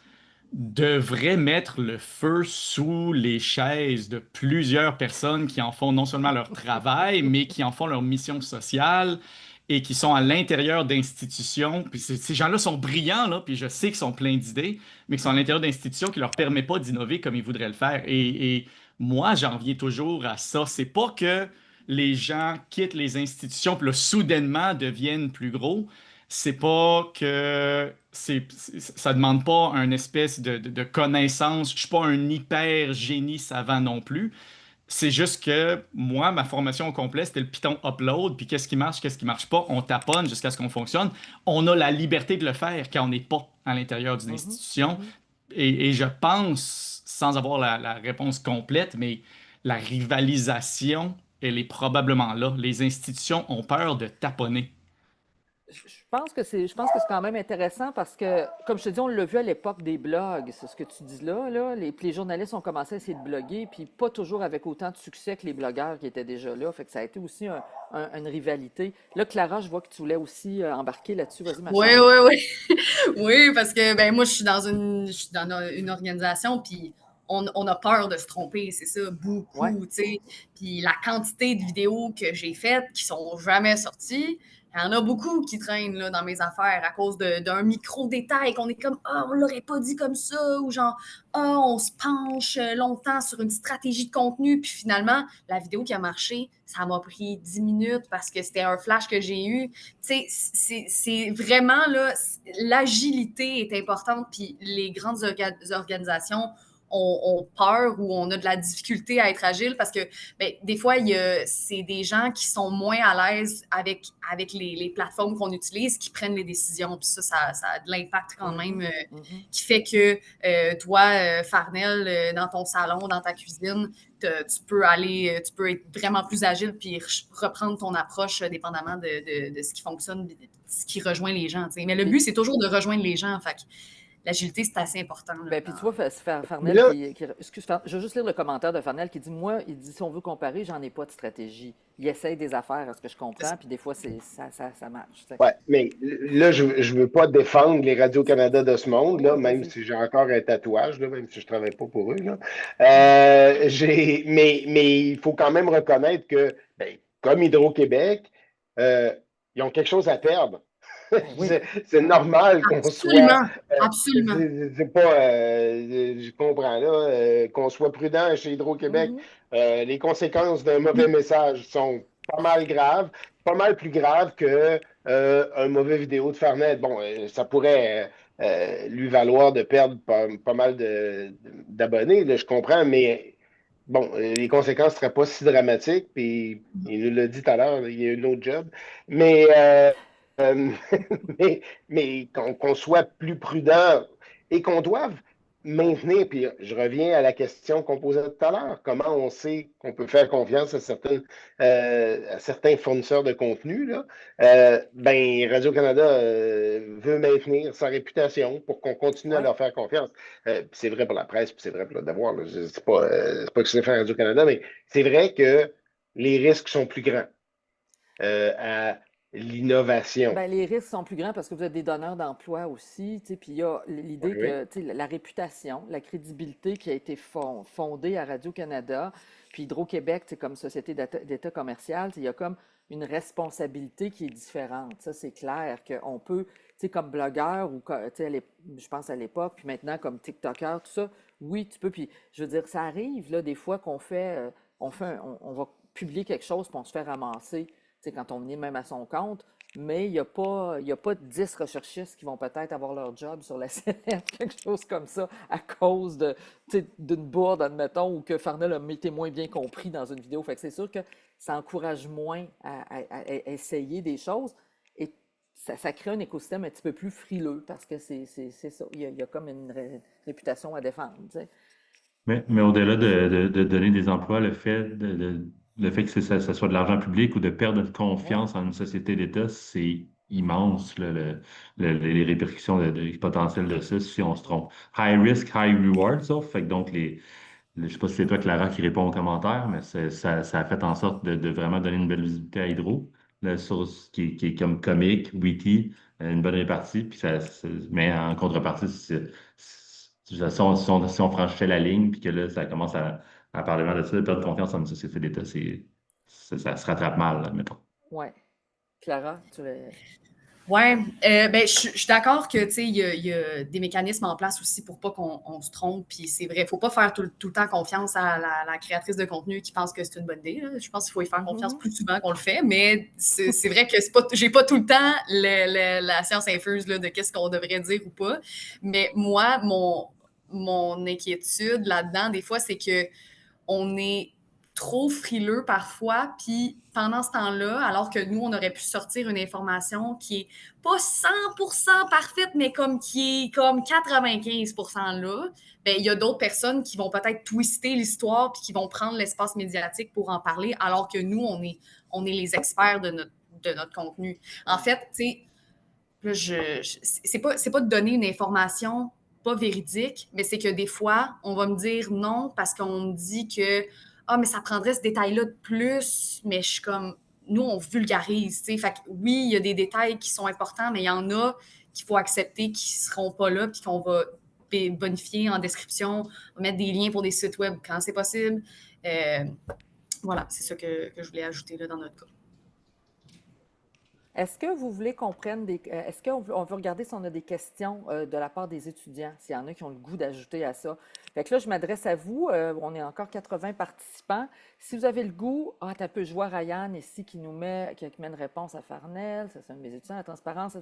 devrait mettre le feu sous les chaises de plusieurs personnes qui en font non seulement leur travail, mais qui en font leur mission sociale et qui sont à l'intérieur d'institutions. Puis ces gens-là sont brillants, là, puis je sais qu'ils sont pleins d'idées, mais qui sont à l'intérieur d'institutions qui leur permettent pas d'innover comme ils voudraient le faire. Et moi, j'en reviens toujours à ça. C'est pas que les gens quittent les institutions, puis là, soudainement deviennent plus gros. C'est pas que ça demande pas une espèce de connaissance. Je suis pas un hyper génie savant non plus. C'est juste que moi, ma formation au complet, c'était le Python upload, puis qu'est-ce qui marche pas, on taponne jusqu'à ce qu'on fonctionne. On a la liberté de le faire quand on n'est pas à l'intérieur d'une Mhm, institution. mhm. Et je pense, sans avoir la réponse complète, mais la rivalisation, elle est probablement là. Les institutions ont peur de taponner. Je pense que c'est quand même intéressant parce que, comme je te dis, on l'a vu à l'époque des blogs, c'est ce que tu dis là. Les journalistes ont commencé à essayer de bloguer, puis pas toujours avec autant de succès que les blogueurs qui étaient déjà là. Fait que ça a été aussi une rivalité. Là, Clara, je vois que tu voulais aussi embarquer là-dessus. Vas-y, ma Oui, chère. oui, oui. Oui, parce que ben moi, je suis dans une organisation, puis on a peur de se tromper, c'est ça, Ouais. beaucoup, tu sais. Puis la quantité de vidéos que j'ai faites qui sont jamais sorties, il y en a beaucoup qui traînent là, dans mes affaires à cause d'un micro-détail qu'on est comme ah, on l'aurait pas dit comme ça, ou genre ah, on se penche longtemps sur une stratégie de contenu, puis finalement, la vidéo qui a marché, ça m'a pris 10 minutes parce que c'était un flash que j'ai eu. Tu sais, c'est vraiment là, l'agilité est importante, puis les grandes organisations ont peur ou on a de la difficulté à être agile parce que ben, des fois, c'est des gens qui sont moins à l'aise avec les plateformes qu'on utilise qui prennent les décisions. Puis ça a de l'impact quand même Mhm, mhm. qui fait que toi, Farnell, dans ton salon, dans ta cuisine, tu peux être vraiment plus agile puis reprendre ton approche dépendamment de ce qui fonctionne, de ce qui rejoint les gens. T'sais. Mais le Puis, but, c'est toujours de rejoindre les gens. Fait que l'agilité, c'est assez important. Là, ben, puis tu vois, Mais Farnell là, excuse, je vais juste lire le commentaire de Farnell qui dit, moi, il dit, si on veut comparer, j'en ai pas de stratégie. Il essaye des affaires, à ce que je comprends, puis des fois, ça marche. Tu sais. ouais, mais là, je ne veux pas défendre les Radio-Canada de ce monde, là, Oui, même vas-y. si j'ai encore un tatouage, là, même si je ne travaille pas pour eux. Là. Mais il faut quand même reconnaître que, ben, comme Hydro-Québec, euh, ils ont quelque chose à perdre. Ben oui. C'est normal qu'on soit. Absolument. Absolument. C'est pas. Je comprends, là, qu'on soit prudent chez Hydro-Québec. Mhm. Les conséquences d'un mauvais message sont pas mal graves, pas mal plus graves que un mauvais vidéo de Farnell. Bon, ça pourrait lui valoir de perdre pas mal d'abonnés, là, je comprends, mais bon, les conséquences ne seraient pas si dramatiques. Puis il nous l'a dit tout à l'heure, il y a une autre job. Mais euh, mais qu'on soit plus prudent et qu'on doive maintenir, puis je reviens à la question qu'on posait tout à l'heure, comment on sait qu'on peut faire confiance à certains fournisseurs de contenu, là? Ben, Radio-Canada veut maintenir sa réputation pour qu'on continue à Ouais. leur faire confiance. C'est vrai pour la presse, puis c'est vrai pour le devoir. Là. C'est pas que c'est fait à Radio-Canada, mais c'est vrai que les risques sont plus grands à l'innovation. Ben, les risques sont plus grands parce que vous êtes des donneurs d'emploi aussi, tu sais, puis il y a Oui, l'idée oui. que tu sais, la réputation, la crédibilité qui a été fondée à Radio-Canada, puis Hydro-Québec, tu sais, comme société d'État commercial, tu sais, il y a comme une responsabilité qui est différente. Ça, c'est clair qu'on peut, tu sais, comme blogueur ou, tu sais, je pense à l'époque, puis maintenant comme TikToker, tout ça, oui, tu peux. Puis, je veux dire, ça arrive, là, des fois qu'on fait, on va publier quelque chose, puis on se fait ramasser sais, quand on est même à son compte, mais il y a pas 10 recherchistes qui vont peut-être avoir leur job sur la sellette, quelque chose comme ça, à cause tu sais, d'une bourde, admettons, ou que Farnell a été moins bien compris dans une vidéo. Fait que c'est sûr que ça encourage moins à essayer des choses et ça crée un écosystème un petit peu plus frileux parce que c'est ça. Il y a comme une réputation à défendre, tu sais. Mais au-delà de donner des emplois, le fait que ça soit de l'argent public ou de perdre notre Ouais. confiance en une société d'État, c'est immense, là, les répercussions potentielles de ça si on se trompe. High risk, high reward, ça. Fait que donc, je sais pas si c'est toi, Clara, qui répond aux commentaires, mais ça a fait en sorte de vraiment donner une belle visibilité à Hydro, là, sur qui est comme comique, witty, une bonne répartie, puis mais en contrepartie, si on franchissait la ligne, puis que là, ça commence à parler mal de ça, de perdre confiance en une société d'État, ça se rattrape mal, là, mettons. Ouais. Clara, tu veux. Ouais, ben, je suis d'accord que, tu sais, il y a des mécanismes en place aussi pour pas qu'on se trompe. Puis c'est vrai, il faut pas faire tout le temps confiance à la créatrice de contenu qui pense que c'est une bonne idée, là. Je pense qu'il faut y faire confiance plus souvent qu'on le fait, mais c'est vrai que j'ai pas tout le temps la science infuse là, de qu'est-ce qu'on devrait dire ou pas. Mais moi, mon inquiétude là-dedans, des fois, c'est que on est trop frileux parfois, puis pendant ce temps-là, alors que nous, on aurait pu sortir une information qui est pas 100% parfaite, mais qui est comme 95% là, ben, il y a d'autres personnes qui vont peut-être twister l'histoire puis qui vont prendre l'espace médiatique pour en parler, alors que nous, on est les experts de notre contenu. En fait, tu sais, c'est pas de donner une information pas véridique, mais c'est que des fois, on va me dire non parce qu'on me dit que mais ça prendrait ce détail-là de plus, mais je suis comme nous, on vulgarise, tu sais. Fait que oui, il y a des détails qui sont importants, mais il y en a qu'il faut accepter qui seront pas là, puis qu'on va bonifier en description, mettre des liens pour des sites web quand c'est possible. Voilà, c'est ça que je voulais ajouter là dans notre cas. Est-ce que vous voulez qu'on prenne est-ce qu'on veut regarder si on a des questions de la part des étudiants, s'il y en a qui ont le goût d'ajouter à ça? Fait que là, je m'adresse à vous. On est encore 80 participants. Si vous avez le goût, t'as peu, je vois Ryan ici qui met une réponse à Farnell. Ça, c'est un de mes étudiants, la transparence.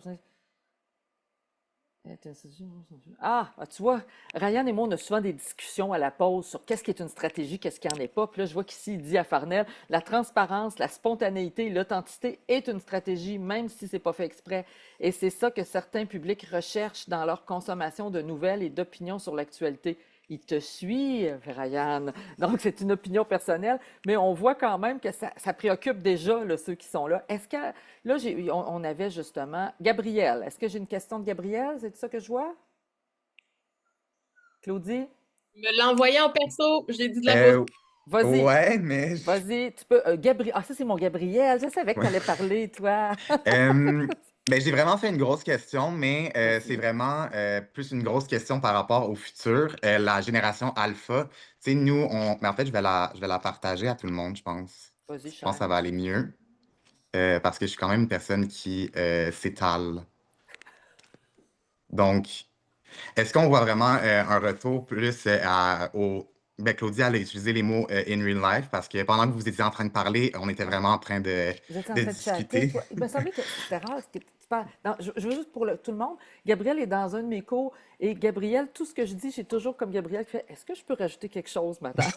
Tu vois, Ryan et moi, on a souvent des discussions à la pause sur qu'est-ce qui est une stratégie, qu'est-ce qui n'en est pas. Puis là, je vois qu'ici, il dit à Farnell, la transparence, la spontanéité, l'authenticité est une stratégie, même si ce n'est pas fait exprès. Et c'est ça que certains publics recherchent dans leur consommation de nouvelles et d'opinions sur l'actualité. Il te suit, Ryan. Donc, c'est une opinion personnelle, mais on voit quand même que ça préoccupe déjà là, ceux qui sont là. Est-ce que, là, on avait justement Gabriel. Est-ce que j'ai une question de Gabriel? C'est ça que je vois? Claudie? Il me l'a envoyé en perso, j'ai dit de la poser. Vas-y. Ouais, mais Vas-y, tu peux. Gabriel. Ah, ça, c'est mon Gabriel. Je savais que tu allais parler, toi. ben, j'ai vraiment fait une grosse question, mais c'est vraiment plus une grosse question par rapport au futur, la génération alpha. Tu sais, nous, mais en fait, je vais la partager à tout le monde, je pense. Vas-y, Je pense que ça cher. va aller mieux, parce que je suis quand même une personne qui s'étale. Donc, est-ce qu'on voit vraiment un retour plus au... Ben, Claudie, elle a utilisé les mots in real life parce que pendant que vous étiez en train de parler, on était vraiment en train Vous étiez en de train de chatter, discuter. toi. Il me semblait que c'était rare. Tu parles. Non, je veux juste pour tout le monde. Gabriel est dans un de mes cours et Gabriel, tout ce que je dis, j'ai toujours comme Gabriel qui fait est-ce que je peux rajouter quelque chose, madame?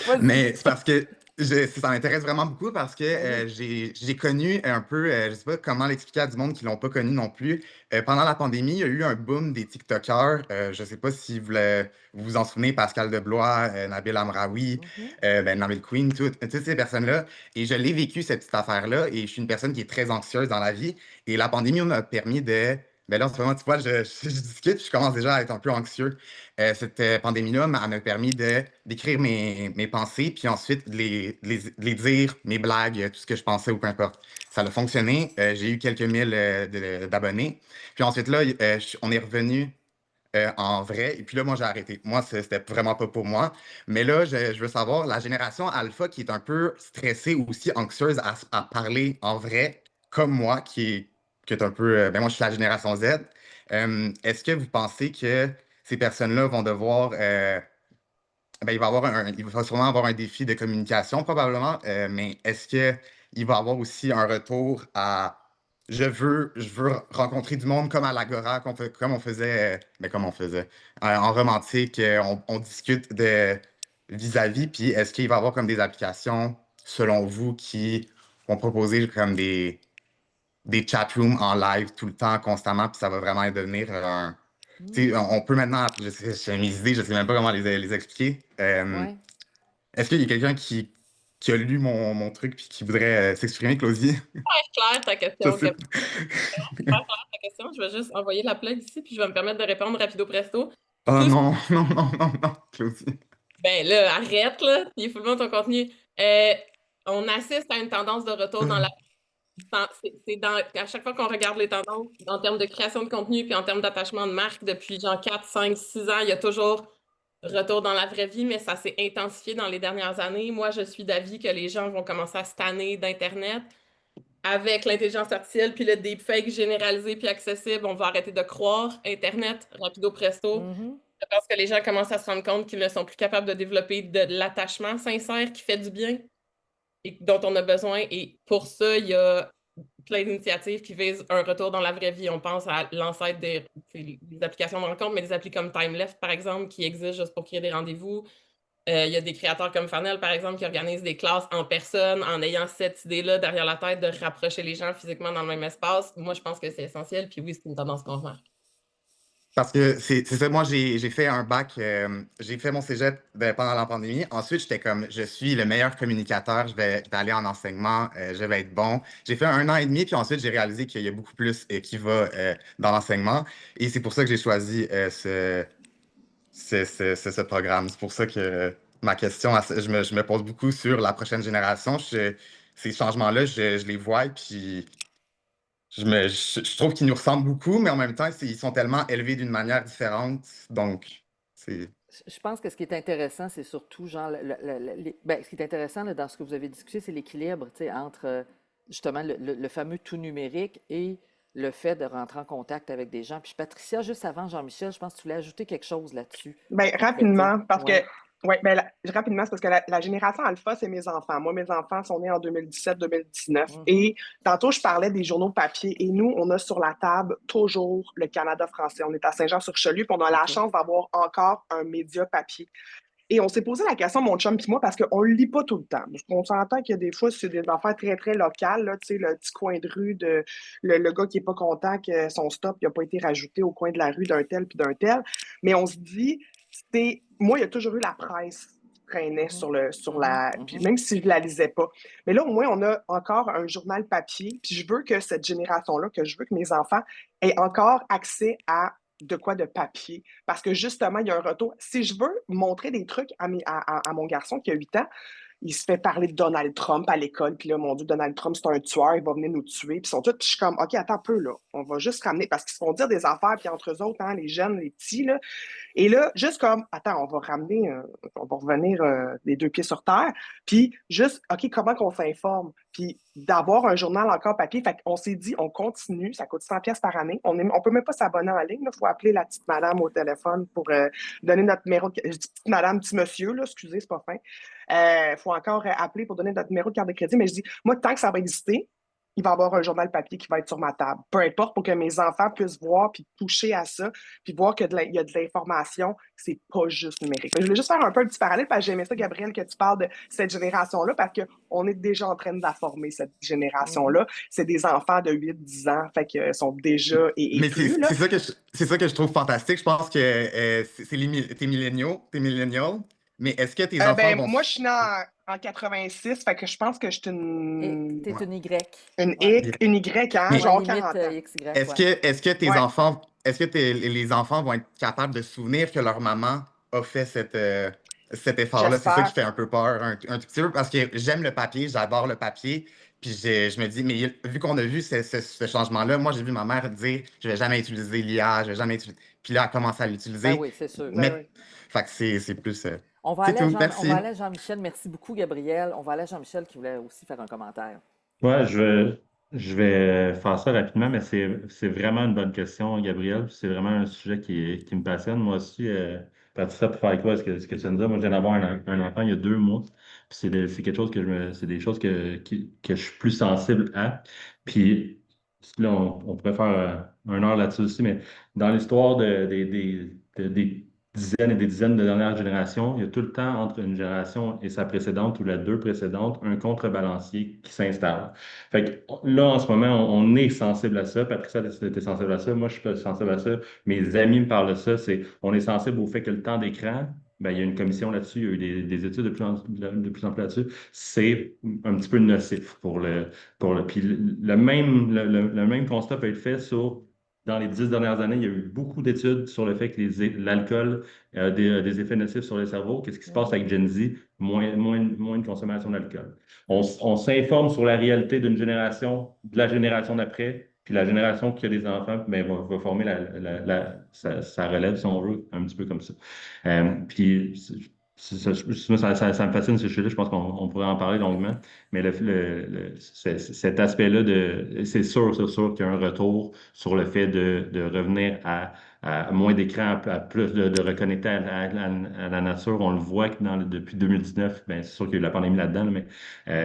Vas-y. Mais c'est parce que ça m'intéresse vraiment beaucoup parce que Ben j'ai connu un peu, je sais pas comment l'expliquer à du monde qui l'ont pas connu non plus. Pendant la pandémie, il y a eu un boom des TikTokers. Je sais pas si vous vous en souvenez, Pascal Deblois, Nabil Amraoui, ben, Nabil Queen, toutes ces personnes-là. Et je l'ai vécu, cette petite affaire-là. Et je suis une personne qui est très anxieuse dans la vie. Et la pandémie m'a permis de... Ben là, en ce moment, tu vois, je discute, je commence déjà à être un peu anxieux. Cette pandémie-là m'a permis d'écrire mes pensées, puis ensuite de les dire, mes blagues, tout ce que je pensais ou peu importe. Ça a fonctionné. J'ai eu quelques mille d'abonnés. Puis ensuite, là, on est revenu en vrai. Et puis là, moi, j'ai arrêté. Moi, c'était vraiment pas pour moi. Mais là, je veux savoir, la génération alpha qui est un peu stressée ou aussi anxieuse à parler en vrai, comme moi, qui est un peu... ben moi, je suis la génération Z. Est-ce que vous pensez que ces personnes-là vont devoir... ben, il va sûrement avoir un défi de communication, probablement. Mais est-ce que il va y avoir aussi un retour à je veux rencontrer du monde comme à l'Agora, comme on faisait, en romantique, on discute de vis-à-vis, puis est-ce qu'il va y avoir comme des applications, selon vous, qui vont proposer comme des chat rooms en live tout le temps, constamment, puis ça va vraiment devenir un. Tu sais, on peut maintenant, j'ai mes idées, je sais même pas comment les expliquer. Ouais. Est-ce qu'il y a quelqu'un qui a lu mon truc puis qui voudrait s'exprimer, Claudie? Claire ta Je question, sais Gabriel. Claire ta question. Je vais juste envoyer la plug ici, puis je vais me permettre de répondre rapido presto. Oh Tout ce- non, non, non, non, non, Claudie. Ben là, arrête, là. Il est full ton contenu. On assiste à une tendance de retour dans la. À chaque fois qu'on regarde les tendances en termes de création de contenu puis en termes d'attachement de marque depuis genre 4, 5, 6 ans, il y a toujours retour dans la vraie vie, mais ça s'est intensifié dans les dernières années. Moi, je suis d'avis que les gens vont commencer à se tanner d'Internet. Avec l'intelligence artificielle puis le deepfake généralisé puis accessible, on va arrêter de croire Internet, rapido presto. Mhm. Je pense que les gens commencent à se rendre compte qu'ils ne sont plus capables de développer de l'attachement sincère qui fait du bien et dont on a besoin. Et pour ça, il y a plein d'initiatives qui visent un retour dans la vraie vie. On pense à l'ancêtre des applications de rencontre, mais des applis comme TimeLeft, par exemple, qui existent juste pour créer des rendez-vous. Il y a des créateurs comme Fanel, par exemple, qui organisent des classes en personne en ayant cette idée-là derrière la tête de rapprocher les gens physiquement dans le même espace. Moi, je pense que c'est essentiel. Puis oui, c'est une tendance qu'on remarque. Parce que c'est ça, moi j'ai fait un bac, j'ai fait mon cégep pendant la pandémie. Ensuite, j'étais comme, je suis le meilleur communicateur, je vais aller en enseignement, je vais être bon. J'ai fait 1 an et demi, puis ensuite j'ai réalisé qu'il y a beaucoup plus qui va dans l'enseignement. Et c'est pour ça que j'ai choisi ce programme. C'est pour ça que ma question, je me pose beaucoup sur la prochaine génération. Ces changements-là, je les vois, puis je trouve qu'ils nous ressemblent beaucoup, mais en même temps, ils sont tellement élevés d'une manière différente. Donc, c'est. Je pense que ce qui est intéressant, c'est surtout, genre, ben, ce qui est intéressant là, dans ce que vous avez discuté, c'est l'équilibre, tu sais, entre justement le fameux tout numérique et le fait de rentrer en contact avec des gens. Puis Patricia, juste avant Jean-Michel, je pense que tu voulais ajouter quelque chose là-dessus. Ben, Compléter. rapidement, parce Ouais. que, ouais, ben, rapidement, c'est parce que la génération alpha, c'est mes enfants. Moi, mes enfants sont nés en 2017-2019. Mhm. Et tantôt, je parlais des journaux papier. Et nous, on a sur la table toujours le Canada français. On est à Saint-Jean-sur-Richelieu, puis on a la OK. chance d'avoir encore un média papier. Et on s'est posé la question, mon chum et moi, parce qu'on ne le lit pas tout le temps. Parce qu'on s'entend qu'il y a des fois, c'est des affaires très, très locales, là, tu sais, le petit coin de rue de le gars qui n'est pas content que son stop n'a pas été rajouté au coin de la rue d'un tel puis d'un tel. Mais on se dit, moi, il y a toujours eu la presse qui traînait sur la. Puis même si je ne la lisais pas. Mais là, au moins, on a encore un journal papier. Puis je veux que cette génération-là, que je veux que mes enfants aient encore accès à de quoi de papier. Parce que justement, il y a un retour. Si je veux montrer des trucs à mon garçon qui a 8 ans, il se fait parler de Donald Trump à l'école, puis là, mon Dieu, Donald Trump, c'est un tueur, il va venir nous tuer. Puis ils sont tous, puis je suis comme, OK, attends un peu, là. On va juste ramener, parce qu'ils se font dire des affaires, puis entre eux autres, hein, les jeunes, les petits, là. Et là, juste comme, attends, on va ramener, on va revenir les deux pieds sur terre, puis juste, OK, comment qu'on s'informe? Puis d'avoir un journal encore papier. Fait qu'on s'est dit, on continue, ça coûte 100$ par année. On peut même pas s'abonner en ligne, il faut appeler la petite madame au téléphone pour donner notre numéro de. Je dis petite madame, petit monsieur, là, excusez, c'est pas fin. Faut encore appeler pour donner notre numéro de carte de crédit. Mais je dis, moi, tant que ça va exister, il va y avoir un journal papier qui va être sur ma table. Peu importe, pour que mes enfants puissent voir puis toucher à ça, puis voir qu'il y a de l'information, c'est pas juste numérique. Je voulais juste faire un peu un petit parallèle, parce que j'aimais ça, Gabriel, que tu parles de cette génération-là, parce qu'on est déjà en train de la former, cette génération-là. C'est des enfants de 8-10 ans, fait qu'ils sont déjà et Mais plus, là. c'est ça que je trouve fantastique. Je pense que t'es millénial, mais est-ce que tes enfants Ben, vont. moi, je suis née en 86, fait que je pense que je suis une. T'es Ouais. une Y. Une Ouais. Y, une Y, hein, Mais- genre Ouais, limite 40 ans. XY, Est-ce ouais. que tes Ouais. enfants, les enfants vont être capables de se souvenir que leur maman a fait cet effort-là? C'est ça qui J'espère. fait un peu peur, un tout petit peu, parce que j'aime le papier, j'adore le papier. Puis je me dis, mais vu qu'on a vu ce changement-là, moi, j'ai vu ma mère dire, je vais jamais utiliser l'IA, je vais jamais utiliser. Puis là, elle commence à l'utiliser. Ben oui, c'est sûr. Ben oui. Fait que c'est plus. On va C'est aller à tout, merci. on va aller à Jean-Michel. Merci beaucoup, Gabriel. On va aller à Jean-Michel qui voulait aussi faire un commentaire. Ouais, je vais faire ça rapidement, mais c'est vraiment une bonne question, Gabriel. C'est vraiment un sujet qui me passionne. Moi aussi, parti ça pour faire quoi? Ce que tu viens de dire, moi, je viens d'avoir un enfant il y a 2 mois. Puis c'est quelque chose c'est des choses que je suis plus sensible à. Puis là, on pourrait faire 1 heure là-dessus aussi, mais dans l'histoire des dizaines et des dizaines de dernières générations, il y a tout le temps entre une génération et sa précédente ou les 2 précédentes, un contrebalancier qui s'installe. Fait que là, en ce moment, on est sensible à ça. Patricia était sensible à ça. Moi, je suis pas sensible à ça. Mes amis me parlent de ça. On est sensible au fait que le temps d'écran, ben, il y a une commission là-dessus. Il y a eu des études de plus en plus là-dessus. C'est un petit peu nocif puis le même constat peut être fait dans les 10 dernières années, il y a eu beaucoup d'études sur le fait que l'alcool a des effets nocifs sur le cerveau. Qu'est-ce qui se passe avec Gen Z? Moins de consommation d'alcool. On s'informe sur la réalité d'une génération, de la génération d'après, puis la génération qui a des enfants, ben, va former sa relève, si on veut, un petit peu comme ça. Puis ça me fascine ce sujet-là, je pense qu'on pourrait en parler longuement, mais cet aspect-là, c'est sûr qu'il y a un retour sur le fait de revenir à moins d'écran, à plus de reconnecter à la nature. On le voit que depuis 2019, ben, c'est sûr qu'il y a eu la pandémie là-dedans, mais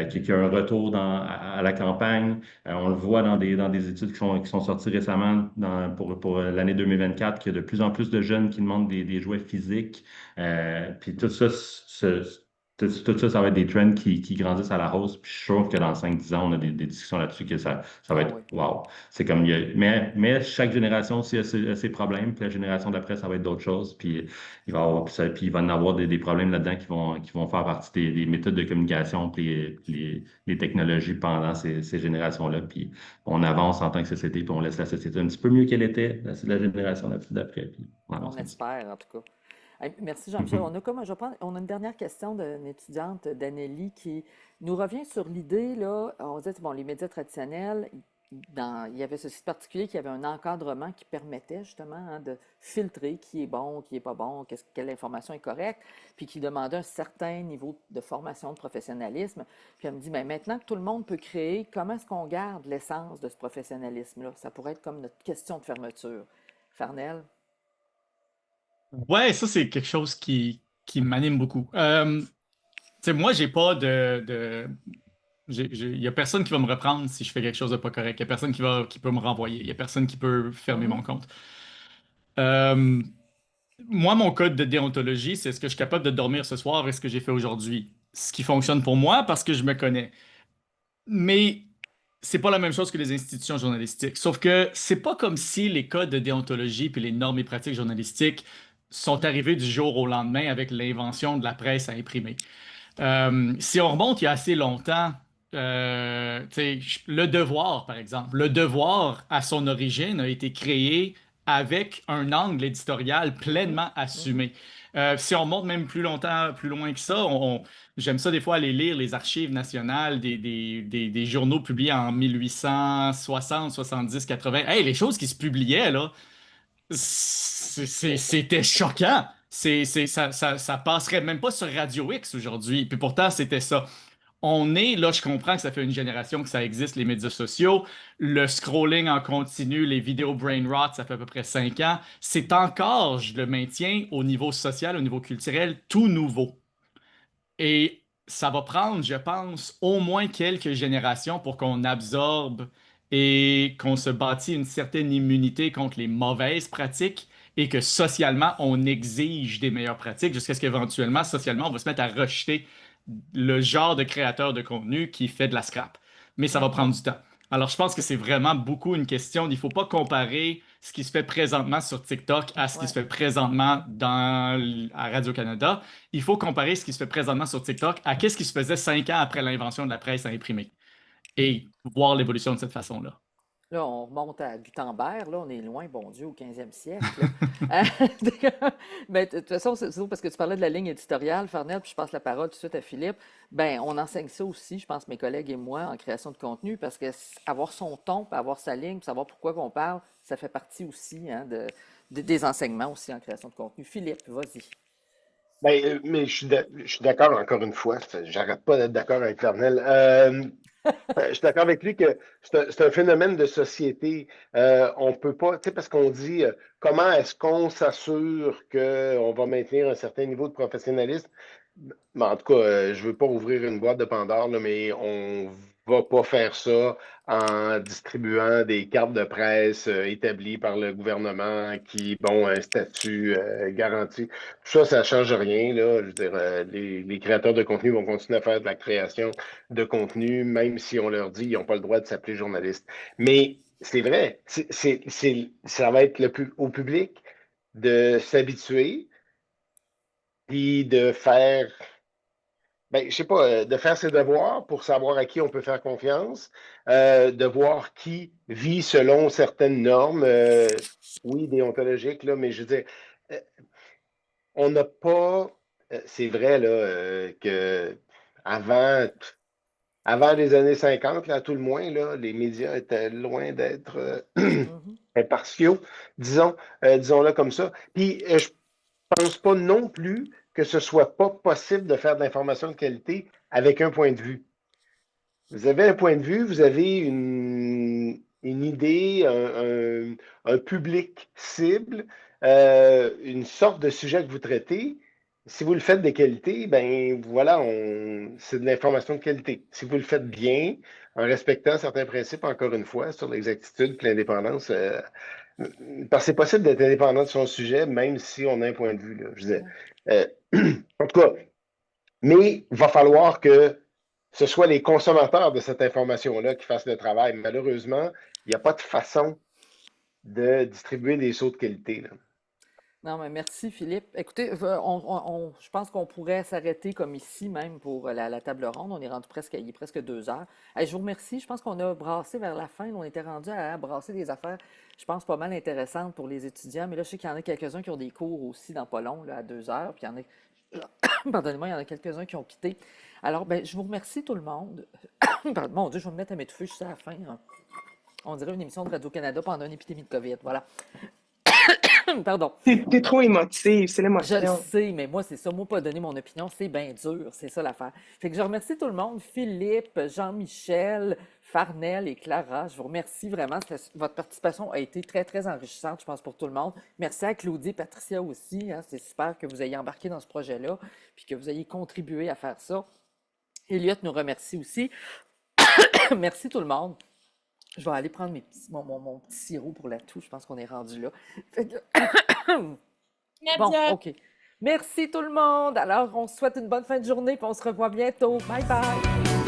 qu'il y a un retour à la campagne. On le voit dans des études qui sont sorties récemment pour l'année 2024, qu'il y a de plus en plus de jeunes qui demandent des jouets physiques. Puis tout ça, tout ça, ça va être des trends qui grandissent à la hausse. Puis je suis sûr que dans 5-10 ans, on a des discussions là-dessus que ça va être wow. C'est comme mais chaque génération aussi a ses problèmes. Puis la génération d'après, ça va être d'autres choses. Puis il va y avoir, puis il va y en avoir des problèmes là-dedans qui vont faire partie des méthodes de communication puis les technologies pendant ces générations-là. Puis on avance en tant que société, puis on laisse la société un petit peu mieux qu'elle était, la génération d'après. Puis on espère, en tout cas. Merci Jean-Michel. On a une dernière question d'une étudiante, d'Anneli, qui nous revient sur l'idée, là, on disait, bon, les médias traditionnels, il y avait ce site particulier qui avait un encadrement qui permettait justement de filtrer qui est bon, qui n'est pas bon, quelle information est correcte, puis qui demandait un certain niveau de formation, de professionnalisme. Puis elle me dit, bien, maintenant que tout le monde peut créer, comment est-ce qu'on garde l'essence de ce professionnalisme-là? Ça pourrait être comme notre question de fermeture. Farnell? Ouais, ça, c'est quelque chose qui m'anime beaucoup. Moi, j'ai pas il y a personne qui va me reprendre si je fais quelque chose de pas correct. Il y a personne qui peut me renvoyer. Il y a personne qui peut fermer mon compte. Moi, mon code de déontologie, c'est est-ce que je suis capable de dormir ce soir et ce que j'ai fait aujourd'hui. Ce qui fonctionne pour moi parce que je me connais. Mais c'est pas la même chose que les institutions journalistiques. Sauf que c'est pas comme si les codes de déontologie puis les normes et pratiques journalistiques sont arrivés du jour au lendemain avec l'invention de la presse à imprimer. Si on remonte il y a assez longtemps, Le Devoir, par exemple, Le Devoir, à son origine, a été créé avec un angle éditorial pleinement assumé. Si on remonte même plus loin que ça, j'aime ça des fois aller lire les archives nationales des journaux publiés en 1860, 70, 80. Hey, les choses qui se publiaient, là, c'était choquant. Ça passerait même pas sur Radio X aujourd'hui. Puis pourtant, c'était ça. Là, je comprends que ça fait une génération que ça existe, les médias sociaux. Le scrolling en continu, les vidéos brain rot, ça fait à peu près 5 ans. C'est encore, je le maintiens, au niveau social, au niveau culturel, tout nouveau. Et ça va prendre, je pense, au moins quelques générations pour qu'on absorbe et qu'on se bâtit une certaine immunité contre les mauvaises pratiques et que socialement, on exige des meilleures pratiques jusqu'à ce qu'éventuellement, socialement, on va se mettre à rejeter le genre de créateur de contenu qui fait de la scrap. Mais ça va prendre du temps. Alors, je pense que c'est vraiment beaucoup une question. Il ne faut pas comparer ce qui se fait présentement sur TikTok à ce qui se fait présentement à Radio-Canada. Il faut comparer ce qui se fait présentement sur TikTok à ce qui se faisait 5 ans après l'invention de la presse à imprimer et voir l'évolution de cette façon-là. Là, on remonte à Gutenberg, là, on est loin, bon Dieu, au 15e siècle. Mais de toute façon, c'est parce que tu parlais de la ligne éditoriale, Farnell, puis je passe la parole tout de suite à Philippe. Ben, on enseigne ça aussi, je pense, mes collègues et moi, en création de contenu, parce que avoir son ton, puis avoir sa ligne, puis savoir pourquoi on parle, ça fait partie aussi des enseignements aussi en création de contenu. Philippe, vas-y. Ben, mais je suis d'accord encore une fois. J'arrête pas d'être d'accord avec Farnell. Je suis d'accord avec lui que c'est un phénomène de société. On peut pas, tu sais, parce qu'on dit comment est-ce qu'on s'assure qu'on va maintenir un certain niveau de professionnalisme. Mais en tout cas, je veux pas ouvrir une boîte de Pandore, là, mais on va pas faire ça en distribuant des cartes de presse établies par le gouvernement qui, bon, un statut garanti. Ça change rien, là. Je veux dire, les créateurs de contenu vont continuer à faire de la création de contenu, même si on leur dit qu'ils n'ont pas le droit de s'appeler journaliste. Mais c'est vrai, ça va être au public de s'habituer puis de faire, ben, je sais pas, de faire ses devoirs pour savoir à qui on peut faire confiance, de voir qui vit selon certaines normes, oui, déontologiques, là, mais je veux dire, euh, on n'a pas, c'est vrai, là, que avant les années 50, là, à tout le moins, là, les médias étaient loin d'être Mhm. impartiaux, disons-le comme ça. Puis, je pense pas non plus que ce soit pas possible de faire de l'information de qualité avec un point de vue. Vous avez un point de vue, vous avez une idée, un public cible, une sorte de sujet que vous traitez. Si vous le faites de qualité, ben voilà, c'est de l'information de qualité. Si vous le faites bien, en respectant certains principes, encore une fois, sur l'exactitude et l'indépendance, parce que c'est possible d'être indépendant de son sujet, même si on a un point de vue, là. Je disais. En tout cas, mais il va falloir que ce soit les consommateurs de cette information-là qui fassent le travail. Malheureusement, il n'y a pas de façon de distribuer des sauts de qualité, là. Non, mais merci, Philippe. Écoutez, je pense qu'on pourrait s'arrêter comme ici même pour la table ronde. On est rendu il est presque 2 heures. Hey, je vous remercie. Je pense qu'on a brassé vers la fin. On était rendu à brasser des affaires, je pense, pas mal intéressantes pour les étudiants. Mais là, je sais qu'il y en a quelques-uns qui ont des cours aussi dans pas long, là, à 2 heures. Puis il y en a, pardonnez-moi, il y en a quelques-uns qui ont quitté. Alors, ben, je vous remercie tout le monde. Pardon, mon Dieu, je vais me mettre à m'étouffer juste à la fin, hein. On dirait une émission de Radio-Canada pendant une épidémie de COVID. Voilà. Pardon. T'es trop émotive, c'est Je le l'émotion. sais, mais moi, c'est ça. Moi, pas donner mon opinion, c'est bien dur. C'est ça l'affaire. Fait que je remercie tout le monde. Philippe, Jean-Michel, Farnel et Clara. Je vous remercie vraiment. Votre participation a été très, très enrichissante, je pense, pour tout le monde. Merci à Claudie et Patricia aussi, hein. C'est super que vous ayez embarqué dans ce projet-là puis que vous ayez contribué à faire ça. Elliot nous remercie aussi. Merci tout le monde. Je vais aller prendre mon petit sirop pour la toux. Je pense qu'on est rendu là. Fait que- Bon, Nadia! OK. Merci tout le monde. Alors, on se souhaite une bonne fin de journée, puis on se revoit bientôt. Bye bye.